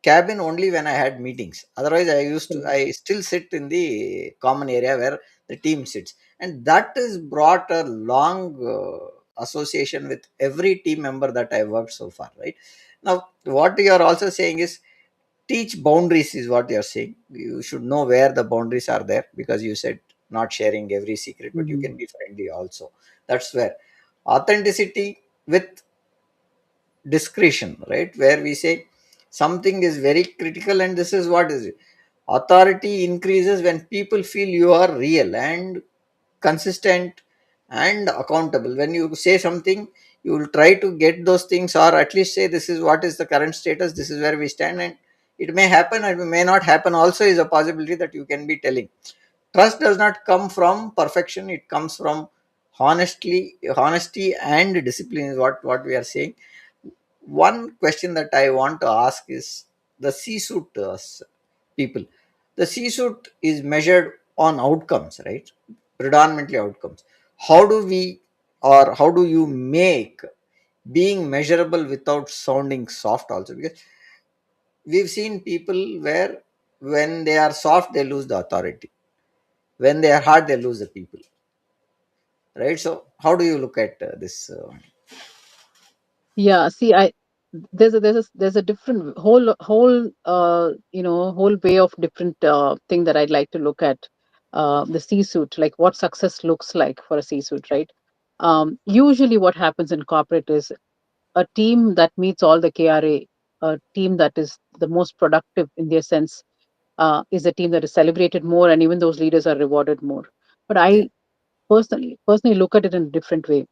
[SPEAKER 1] cabin only when I had meetings. Otherwise, I still sit in the common area where the team sits, and that has brought a long association with every team member that I worked so far. Right now, what you are also saying is teach boundaries is what you are saying. You should know where the boundaries are there, because you said not sharing every secret, but you
[SPEAKER 2] Mhm.
[SPEAKER 1] can be friendly also. That's where authenticity with discretion, right, where we say something is very critical and this is what is it. Authority increases when people feel you are real and consistent and accountable. When you say something, you will try to get those things, or at least say this is what is the current status, this is where we stand, and it may happen and it may not happen also, is a possibility that you can be telling. Trust does not come from perfection, it comes from honesty and discipline, is what we are saying. One question that I want to ask is the C-suit people. The C-suit is measured on outcomes, right? Predominantly outcomes. How do we, or how do you make being measurable without sounding soft also? Because we've seen people where when they are soft, they lose the authority. When they are hard, they lose the people, right? So how do you look at this?
[SPEAKER 2] Yeah, see, I there's a different whole way of different thing that I'd like to look at, the C-suite, like what success looks like for a C-suite, right? Usually, what happens in corporate is a team that meets all the KRA, a team that is the most productive in their sense, is a team that is celebrated more, and even those leaders are rewarded more. But
[SPEAKER 1] Yeah,
[SPEAKER 2] I personally look at it in a different way.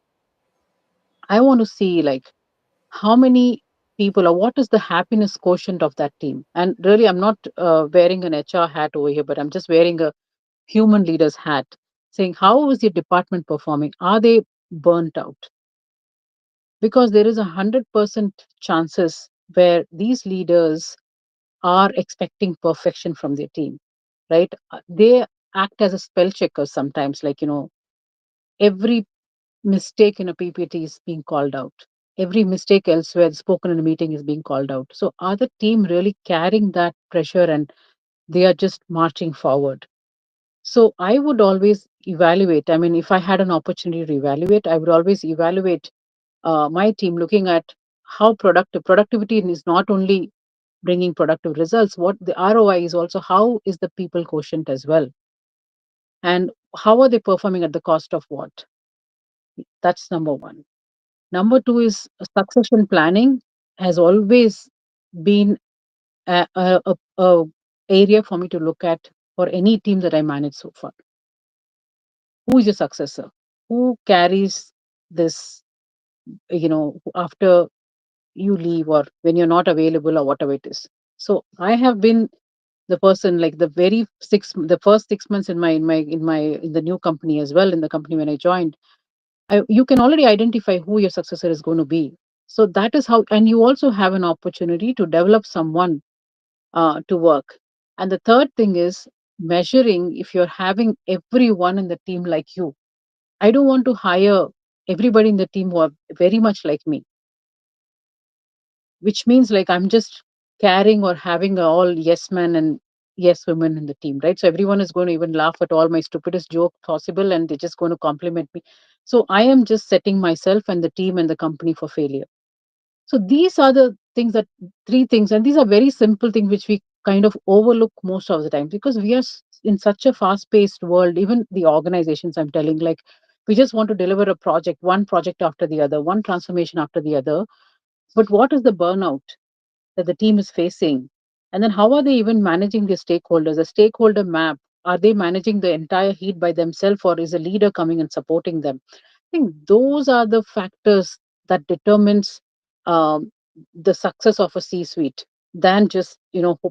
[SPEAKER 2] I want to see like how many people, or what is the happiness quotient of that team. And really, I'm not wearing an HR hat over here, but I'm just wearing a human leader's hat, saying how is your department performing? Are they burnt out? Because there is 100% chances where these leaders are expecting perfection from their team, right? They act as a spell checker sometimes, like, every mistake in a PPT is being called out. Every mistake elsewhere spoken in a meeting is being called out. So are the team really carrying that pressure and they are just marching forward? So I would always evaluate. I mean, if I had an opportunity to evaluate, I would always evaluate my team, looking at how productivity is not only bringing productive results, what the ROI is also, how is the people quotient as well, and how are they performing at the cost of what. That's number one. Number two is succession planning has always been a area for me to look at for any team that I manage so far. Who is your successor? Who carries this, after you leave or when you're not available or whatever it is. So I have been the person, like the first 6 months in the new company as well, in the company when I joined, you can already identify who your successor is going to be. So that is how, and you also have an opportunity to develop someone to work. And the third thing is measuring if you're having everyone in the team like you. I don't want to hire everybody in the team who are very much like me, which means like I'm just carrying or having all yes men and yes women in the team, right? So everyone is going to even laugh at all my stupidest joke possible and they're just going to compliment me. So I am just setting myself and the team and the company for failure. So these are the things that three things, and these are very simple things which we kind of overlook most of the time because we are in such a fast paced world. Even the organizations, I'm telling, like, we just want to deliver a project, one project after the other, one transformation after the other. But what is the burnout that the team is facing? And then how are they even managing their stakeholders? A stakeholder map, are they managing the entire heat by themselves or is a leader coming and supporting them? I think those are the factors that determines um, the success of a C-suite than just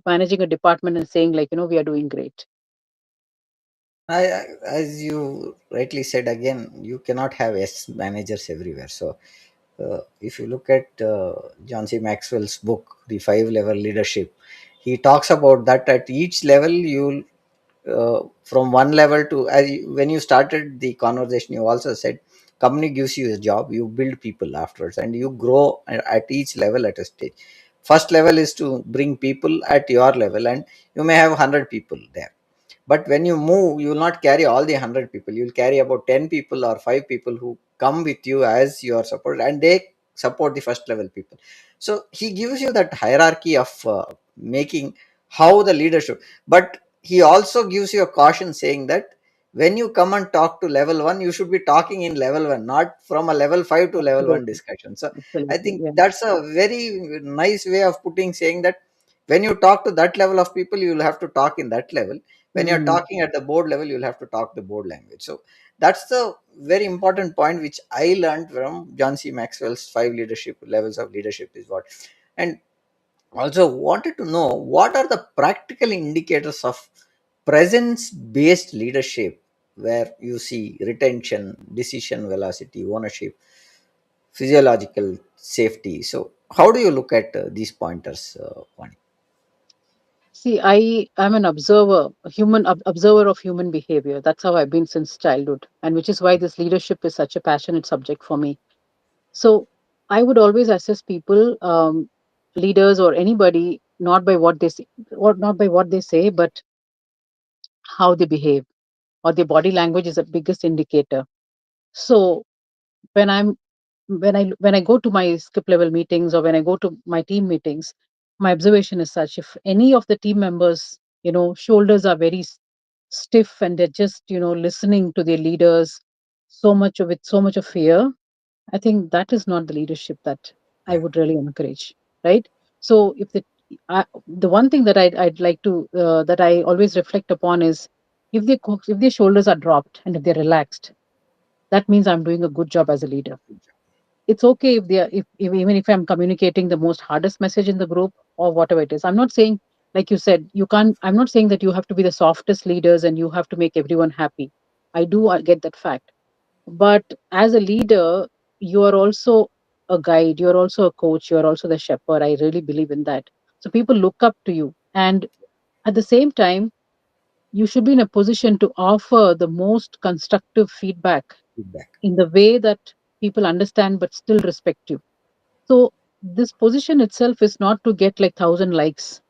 [SPEAKER 2] managing a department and saying like we are doing great.
[SPEAKER 1] As you rightly said, again, you cannot have S managers everywhere. So, if you look at John C. Maxwell's book, The Five Level Leadership, he talks about that at each level, you'll from one level to, when you started the conversation, you also said company gives you a job, you build people afterwards, and you grow at each level at a stage. First level is to bring people at your level, and you may have 100 people there, but when you move, you will not carry all the 100 people. You will carry about 10 people or 5 people who come with you as your support, and they support the first level people. So he gives you that hierarchy of making how the leadership. But he also gives you a caution saying that when you come and talk to level 1, you should be talking in level 1, not from a level 5 to level 1
[SPEAKER 2] Absolutely,
[SPEAKER 1] discussion. So I
[SPEAKER 2] absolutely,
[SPEAKER 1] think
[SPEAKER 2] yeah.
[SPEAKER 1] that's a very nice way of putting, saying that when you talk to that level of people, you will have to talk in that level. When you're
[SPEAKER 2] Mm.
[SPEAKER 1] talking at the board level, you'll have to talk the board language. So that's the very important point which I learned from John C. Maxwell's five leadership levels of leadership is what. And also wanted to know, what are the practical indicators of presence based leadership where you see retention, decision velocity, ownership, physiological safety. So how do you look at these pointers, Vani?
[SPEAKER 2] See, I am an observer, a human observer of human behavior. That's how I've been since childhood, and which is why this leadership is such a passionate subject for me. So I would always assess people, leaders or anybody, not by what they say, or not by what they say, but how they behave, or their body language is the biggest indicator. So when I'm when I go to my skip level meetings or when I go to my team meetings, my observation is such: if any of the team members, shoulders are very stiff and they're just listening to their leaders so much of fear, I think that is not the leadership that I
[SPEAKER 1] Yeah,
[SPEAKER 2] would really encourage, right? So if the one thing that I'd like to that I always reflect upon is if their shoulders are dropped and if they're relaxed, that means I'm doing a good job as a leader. It's okay if they are if even if I'm communicating the most hardest message in the group or whatever it is. I'm not saying, like you said, you can't. I'm not saying that you have to be the softest leaders and you have to make everyone happy. I do get that fact, but as a leader, you are also a guide, you're also a coach, you're also the shepherd. I really believe in that. So people look up to you. And at the same time, you should be in a position to offer the most constructive feedback
[SPEAKER 1] feedback.
[SPEAKER 2] in the way that people understand but still respect you. So this position itself is not to get like 1,000 likes,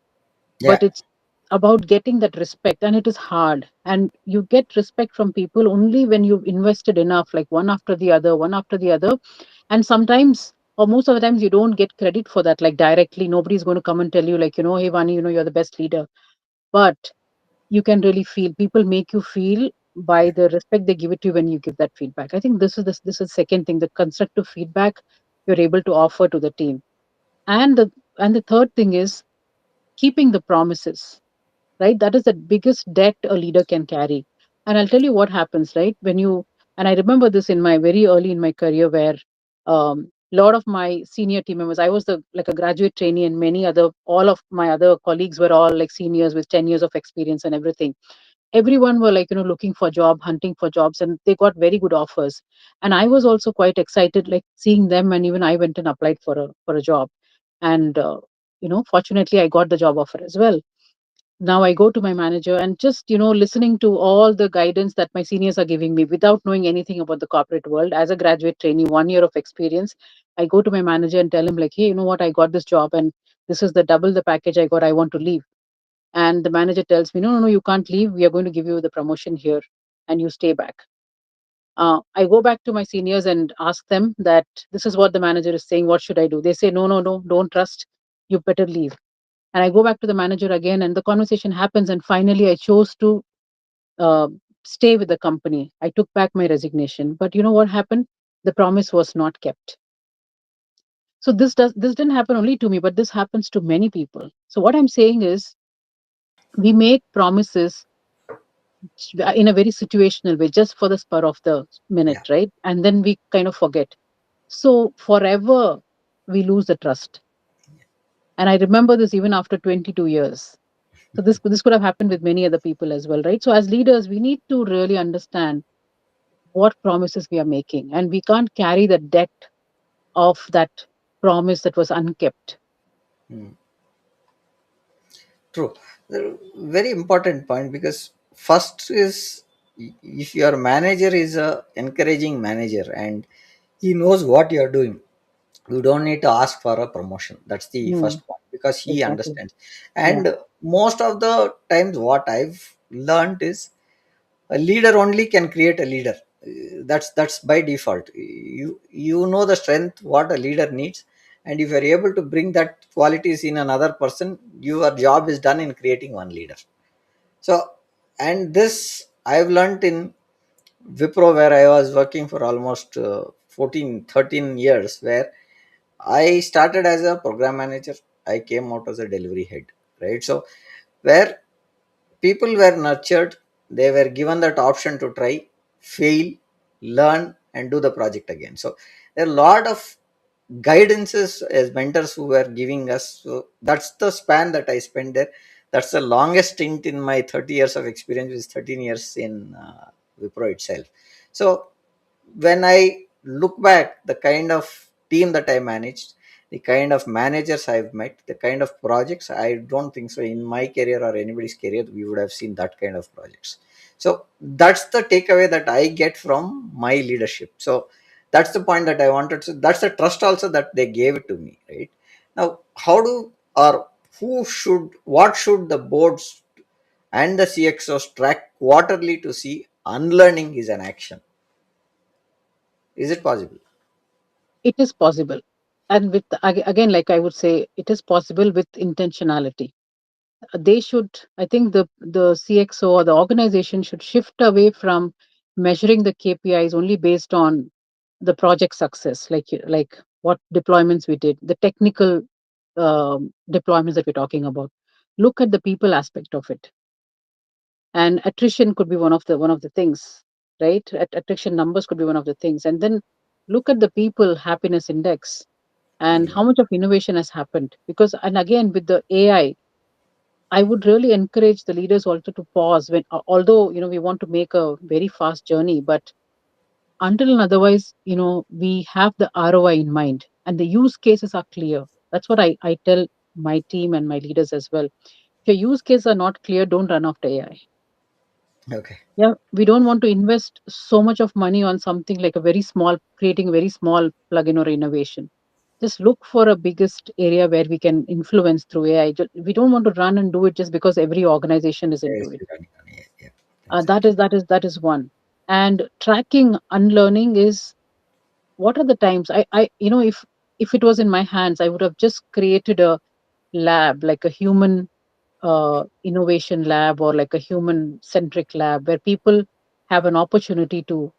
[SPEAKER 2] but
[SPEAKER 1] Yeah,
[SPEAKER 2] it's about getting that respect, and it is hard. And you get respect from people only when you've invested enough, like one after the other, one after the other. And sometimes, or most of the times, you don't get credit for that, like directly. Nobody's going to come and tell you, like, hey, Vani, you're the best leader. But you can really feel, people make you feel by
[SPEAKER 1] yeah,
[SPEAKER 2] the respect they give it to you when you give that feedback. I think this is second thing, the constructive feedback you're able to offer to the team. And the third thing is keeping the promises, right? That is the biggest debt a leader can carry. And I'll tell you what happens, right? When you, and I remember this in my very early in my career where a lot of my senior team members, I was the like a graduate trainee, and many other, all of my other colleagues were all like seniors with 10 years of experience and everything. Everyone were like, looking for job, hunting for jobs, and they got very good offers. And I was also quite excited, like seeing them, and even I went and applied for a job. And fortunately I got the job offer as well. Now I go to my manager and just listening to all the guidance that my seniors are giving me without knowing anything about the corporate world as a graduate trainee, 1 year of experience. I go to my manager and tell him like, hey, you know what, I got this job and this is the double the package I got, I want to leave. And the manager tells me, no, no, no, you can't leave, we are going to give you the promotion here and you stay back. I go back to my seniors and ask them that this is what the manager is saying, what should I do? They say, no, no, no, don't trust, you better leave. And I go back to the manager again, and the conversation happens. And finally, I chose to uh, stay with the company. I took back my resignation. But you know what happened? The promise was not kept. So this didn't happen only to me, but this happens to many people. So what I'm saying is, we make promises in a very situational way, just for the spur of the minute,
[SPEAKER 1] Yeah.
[SPEAKER 2] right? And then we kind of forget. So forever, we lose the trust. And I remember this even after 22 years. So this could have happened with many other people as well, right? So as leaders, we need to really understand what promises we are making, and we can't carry the debt of that promise that was unkept.
[SPEAKER 1] Hmm. True. Very important point, because first is, if your manager is a encouraging manager and he knows what you are doing, you don't need to ask for a promotion. That's the
[SPEAKER 2] Hmm,
[SPEAKER 1] first point, because he
[SPEAKER 2] exactly.
[SPEAKER 1] understands.
[SPEAKER 2] Yeah.
[SPEAKER 1] And most of the times, what I've learned is a leader only can create a leader. That's by default. You know the strength what a leader needs, and if you're able to bring that qualities in another person, your job is done in creating one leader. So, and this I've learned in Wipro, where I was working for almost 14 13 years, where I started as a program manager. I came out as a delivery head, right? So, where people were nurtured, they were given that option to try, fail, learn, and do the project again. So there are a lot of guidances as mentors who were giving us. So that's the span that I spent there. That's the longest stint in my 30 years of experience, with 13 years in Wipro itself. So when I look back, the kind of team that I managed, the kind of managers I've met, the kind of projects, I don't think so in my career or anybody's career we would have seen that kind of projects. So that's the takeaway that I get from my leadership. So that's the point that I wanted. So that's the trust also that they gave it to me, right? Now, how do, or who should, what should the boards and the CXOs track quarterly to see unlearning is an action? Is it possible?
[SPEAKER 2] It is possible. And with again, like I would say, it is possible with intentionality. They should, I think the CXO or the organization should shift away from measuring the KPIs only based on the project success, like what deployments we did, the technical deployments that we're talking about. Look at the people aspect of it. And attrition could be one of the things, right? Attrition numbers could be one of the things. And then look at the people happiness index and
[SPEAKER 1] Yeah.
[SPEAKER 2] how much of innovation has happened. Because, and again, with the I would really encourage the leaders also to pause when, although we want to make a very fast journey, but until and otherwise, we have the ROI in mind and the use cases are clear. That's what I tell my team and my leaders as well. If your use cases are not clear, don't run after AI.
[SPEAKER 1] Okay.
[SPEAKER 2] Yeah, we don't want to invest so much of money on something like creating a very small plugin or innovation. Just look for a biggest area where we can influence through AI. We don't want to run and do it just because every organization is into
[SPEAKER 1] Yes,
[SPEAKER 2] it.
[SPEAKER 1] running on AI. Yeah.
[SPEAKER 2] That
[SPEAKER 1] Exactly.
[SPEAKER 2] is one. And tracking unlearning is, what are the times if it was in my hands, I would have just created a lab, like a human innovation lab, or like a human centric lab where people have an opportunity to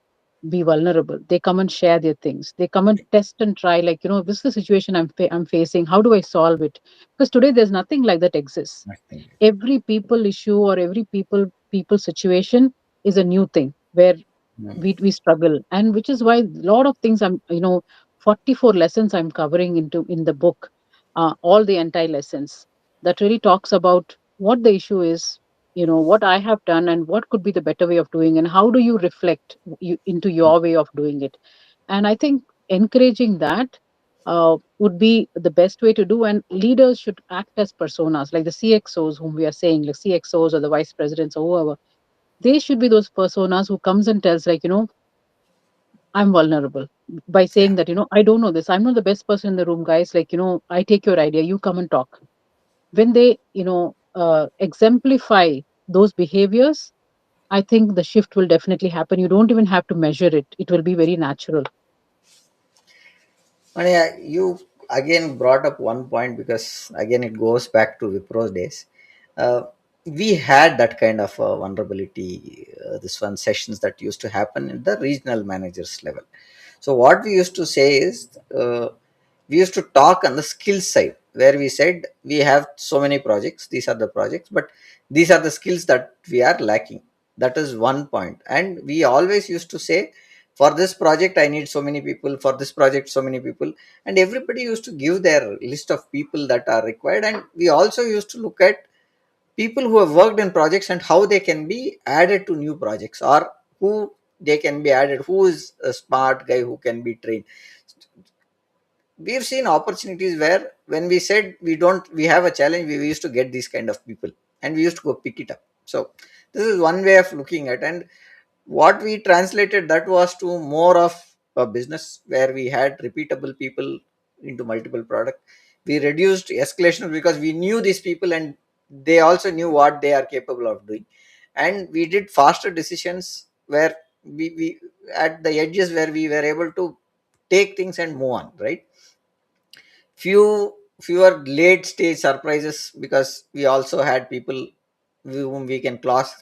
[SPEAKER 2] be vulnerable. They come and share their things. They come and test and try, like, this is the situation I'm facing. How do I solve it? Because today there's nothing like that exists.
[SPEAKER 1] Nothing.
[SPEAKER 2] Every people issue or every people situation is a new thing where
[SPEAKER 1] Mm.
[SPEAKER 2] we struggle, and which is why a lot of things, 44 lessons I'm covering into in the book, all the anti-lessons that really talks about what the issue is, what I have done and what could be the better way of doing, and how do you reflect into your way of doing it. And I think encouraging that would be the best way to do. And leaders should act as personas, like the CXOs whom we are saying, like CXOs or the vice presidents or whoever. They should be those personas who comes and tells, like, I'm vulnerable by
[SPEAKER 1] Yeah.
[SPEAKER 2] saying that, I don't know this. I'm not the best person in the room, guys. Like, I take your idea, you come and talk. When they, exemplify those behaviors, I think the shift will definitely happen. You don't even have to measure it. It will be very natural.
[SPEAKER 1] And yeah, you again brought up one point, because again it goes back to Wipro's days. Uh, we had that kind of vulnerability, this one sessions that used to happen in the regional managers level. So what we used to say is, we used to talk on the skill side, where we said we have so many projects, these are the projects, but these are the skills that we are lacking. That is one point. And we always used to say, for this project I need so many people, for this project so many people, and everybody used to give their list of people that are required. And we also used to look at people who have worked in projects and how they can be added to new projects, or who they can be added, who is a smart guy who can be trained. We've seen opportunities where, when we said we have a challenge, we used to get these kind of people, and we used to go pick it up. So this is one way of looking at. And what we translated that was to more of a business, where we had repeatable people into multiple product. We reduced escalation because we knew these people, and they also knew what they are capable of doing. And we did faster decisions, where we at the edges, where we were able to take things and move on, right? Fewer late stage surprises, because we also had people whom we can cross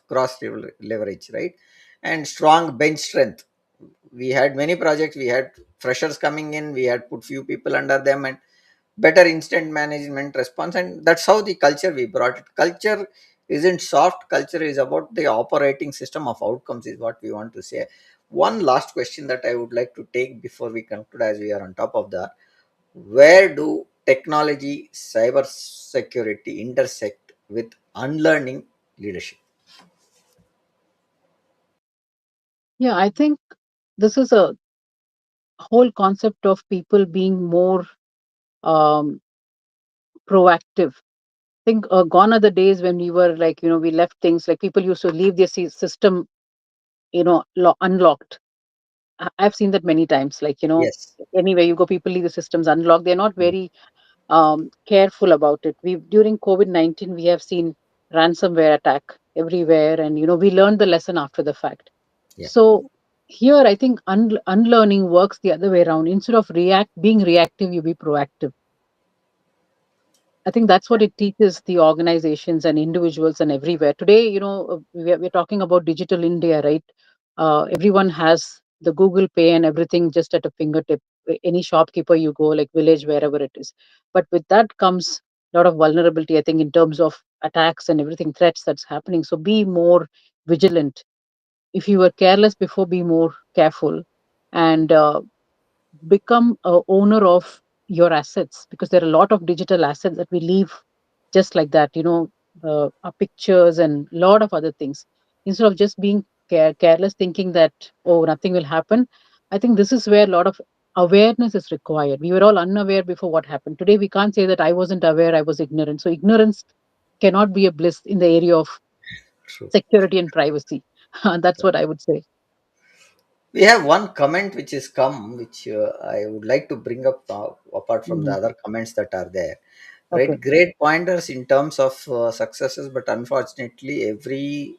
[SPEAKER 1] leverage, right? And strong bench strength. We had many projects, we had freshers coming in, we had put few people under them, and better instant management response. And that's how the culture we brought it. Culture isn't soft, culture is about the operating system of outcomes, is what we want to say. One last question that I would like to take before we conclude, as we are on top of the, where do technology, cyber security intersect with unlearning leadership?
[SPEAKER 2] Yeah, I think this is a whole concept of people being more um, proactive. I think gone are the days when we were like, we left things like people used to leave their system, unlocked. I've seen that many times. Like,
[SPEAKER 1] Yes.
[SPEAKER 2] anywhere you go, people leave the systems unlocked. They're not
[SPEAKER 1] Mm.
[SPEAKER 2] very careful about it. We During COVID-19, we have seen ransomware attack everywhere, and we learned the lesson after the fact.
[SPEAKER 1] Yeah.
[SPEAKER 2] So here, I think unlearning works the other way around. Instead of being reactive, you be proactive. I think that's what it teaches the organizations and individuals and everywhere. Today, we're talking about digital India, right? Everyone has the Google Pay and everything just at a fingertip. Any shopkeeper you go, like village, wherever it is. But with that comes a lot of vulnerability, I think, in terms of attacks and everything, threats that's happening. So be more vigilant. If you were careless before, be more careful. And become a owner of your assets, because there are a lot of digital assets that we leave just like that, our pictures and a lot of other things. Instead of just being careless, thinking that, oh, nothing will happen. I think this is where a lot of awareness is required. We were all unaware before what happened. Today we can't say that I wasn't aware, I was ignorant. So ignorance cannot be a bliss in the area of
[SPEAKER 1] True.
[SPEAKER 2] security and privacy. That's what I would say.
[SPEAKER 1] We have one comment which is come, which I would like to bring up, apart from the
[SPEAKER 2] Mhm.
[SPEAKER 1] other comments that are there.
[SPEAKER 2] Okay.
[SPEAKER 1] Right, great pointers in terms of successes, but unfortunately, every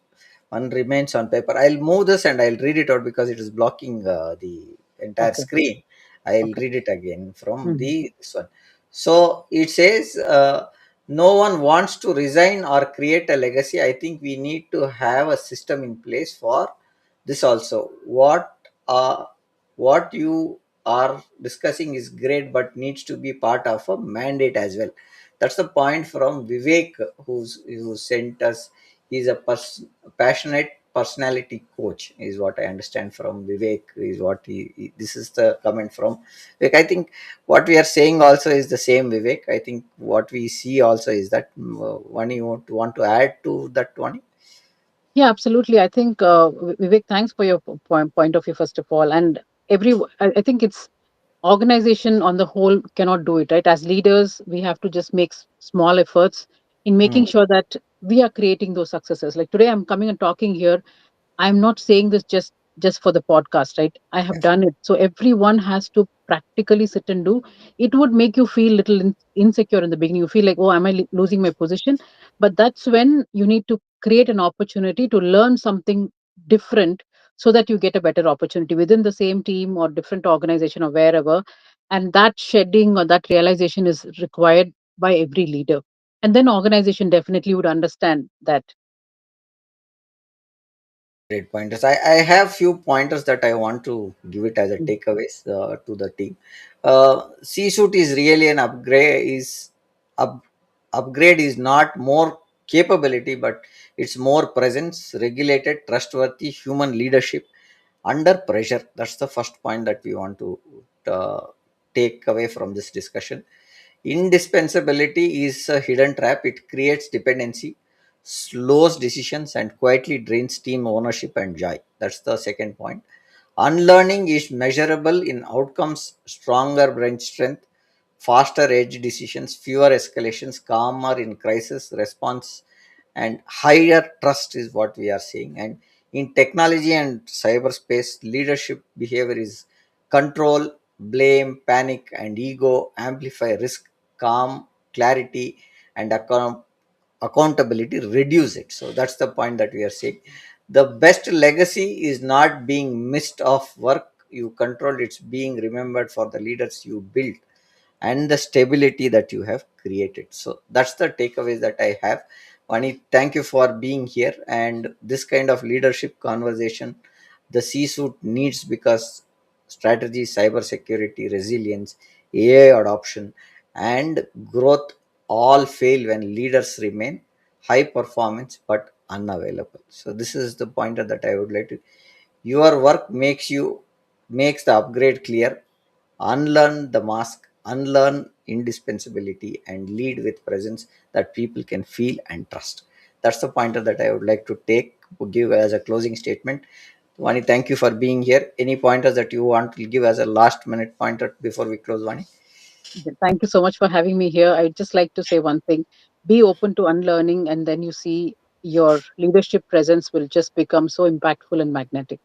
[SPEAKER 1] one remains on paper. I'll move this and I'll read it out, because it is blocking the entire
[SPEAKER 2] Okay.
[SPEAKER 1] screen. I'll
[SPEAKER 2] Okay.
[SPEAKER 1] read it again from
[SPEAKER 2] Mhm.
[SPEAKER 1] the this one. So it says, no one wants to resign or create a legacy. I think we need to have a system in place for this also. What uh, what you are discussing is great, but needs to be part of a mandate as well. That's the point from Vivek, who sent us. He's a passionate personality coach, is what I understand from Vivek. Is what this is the comment from Vivek. I think what we are saying also is the same, Vivek. I think what we see also is that one you want to add to that one.
[SPEAKER 2] Yeah, absolutely. I think Vivek, thanks for your point of view first of all. And I think it's organization on the whole cannot do it, right? As leaders, we have to just make small efforts in
[SPEAKER 1] Hmm.
[SPEAKER 2] making sure that we are creating those successes. Like today, I'm coming and talking here. I'm not saying this just for the podcast, right? I have done it. So everyone has to practically sit and do. It would make you feel little insecure in the beginning. You feel like, oh, am I losing my position? But that's when you need to create an opportunity to learn something different so that you get a better opportunity within the same team or different organization or wherever. And that shedding or that realization is required by every leader. And then organization definitely would understand that.
[SPEAKER 1] Great pointers. I have few pointers that I want to give it as a
[SPEAKER 2] Mm.
[SPEAKER 1] takeaways to the team. C suit is really an upgrade. Up, Upgrade is not more capability, but it's more presence, regulated, trustworthy human leadership under pressure. That's the first point that we want to uh, take away from this discussion. Indispensability is a hidden trap. It creates dependency, slows decisions, and quietly drains team ownership and joy. That's the second point. Unlearning is measurable in outcomes, stronger brain strength, faster edge decisions, fewer escalations, calmer in crisis response, and higher trust is what we are seeing. And in technology and cyberspace, leadership behavior is control, blame, panic, and ego amplify risk, calm, clarity, and accountability reduce it. So that's the point that we are saying. The best legacy is not being missed of work you control, it's being remembered for the leaders you built and the stability that you have created. So that's the takeaways that I have. Vani, thank you for being here. And this kind of leadership conversation, the C-suite needs, because strategy, cybersecurity, resilience, AI adoption, and growth all fail when leaders remain high performance but unavailable. So this is the pointer that I would like to. Your work makes the upgrade clear. Unlearn the mask, unlearn indispensability, and lead with presence that people can feel and trust. That's the pointer that I would like to give as a closing statement. Vani, thank you for being here. Any pointers that you want to give as a last minute pointer before we close, Vani?
[SPEAKER 2] Yeah, thank you so much for having me here. I'd just like to say one thing: be open to unlearning, and then you see your leadership presence will just become so impactful and magnetic.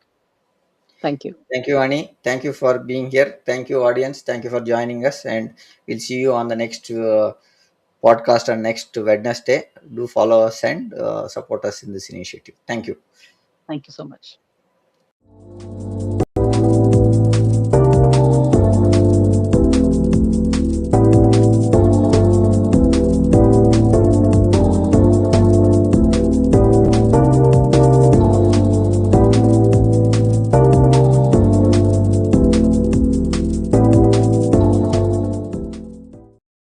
[SPEAKER 2] Thank you.
[SPEAKER 1] Thank you, Vani. Thank you for being here. Thank you, audience. Thank you for joining us. And we'll see you on the next podcast on next Wednesday. Do follow us and support us in this initiative. Thank you.
[SPEAKER 2] Thank you so much.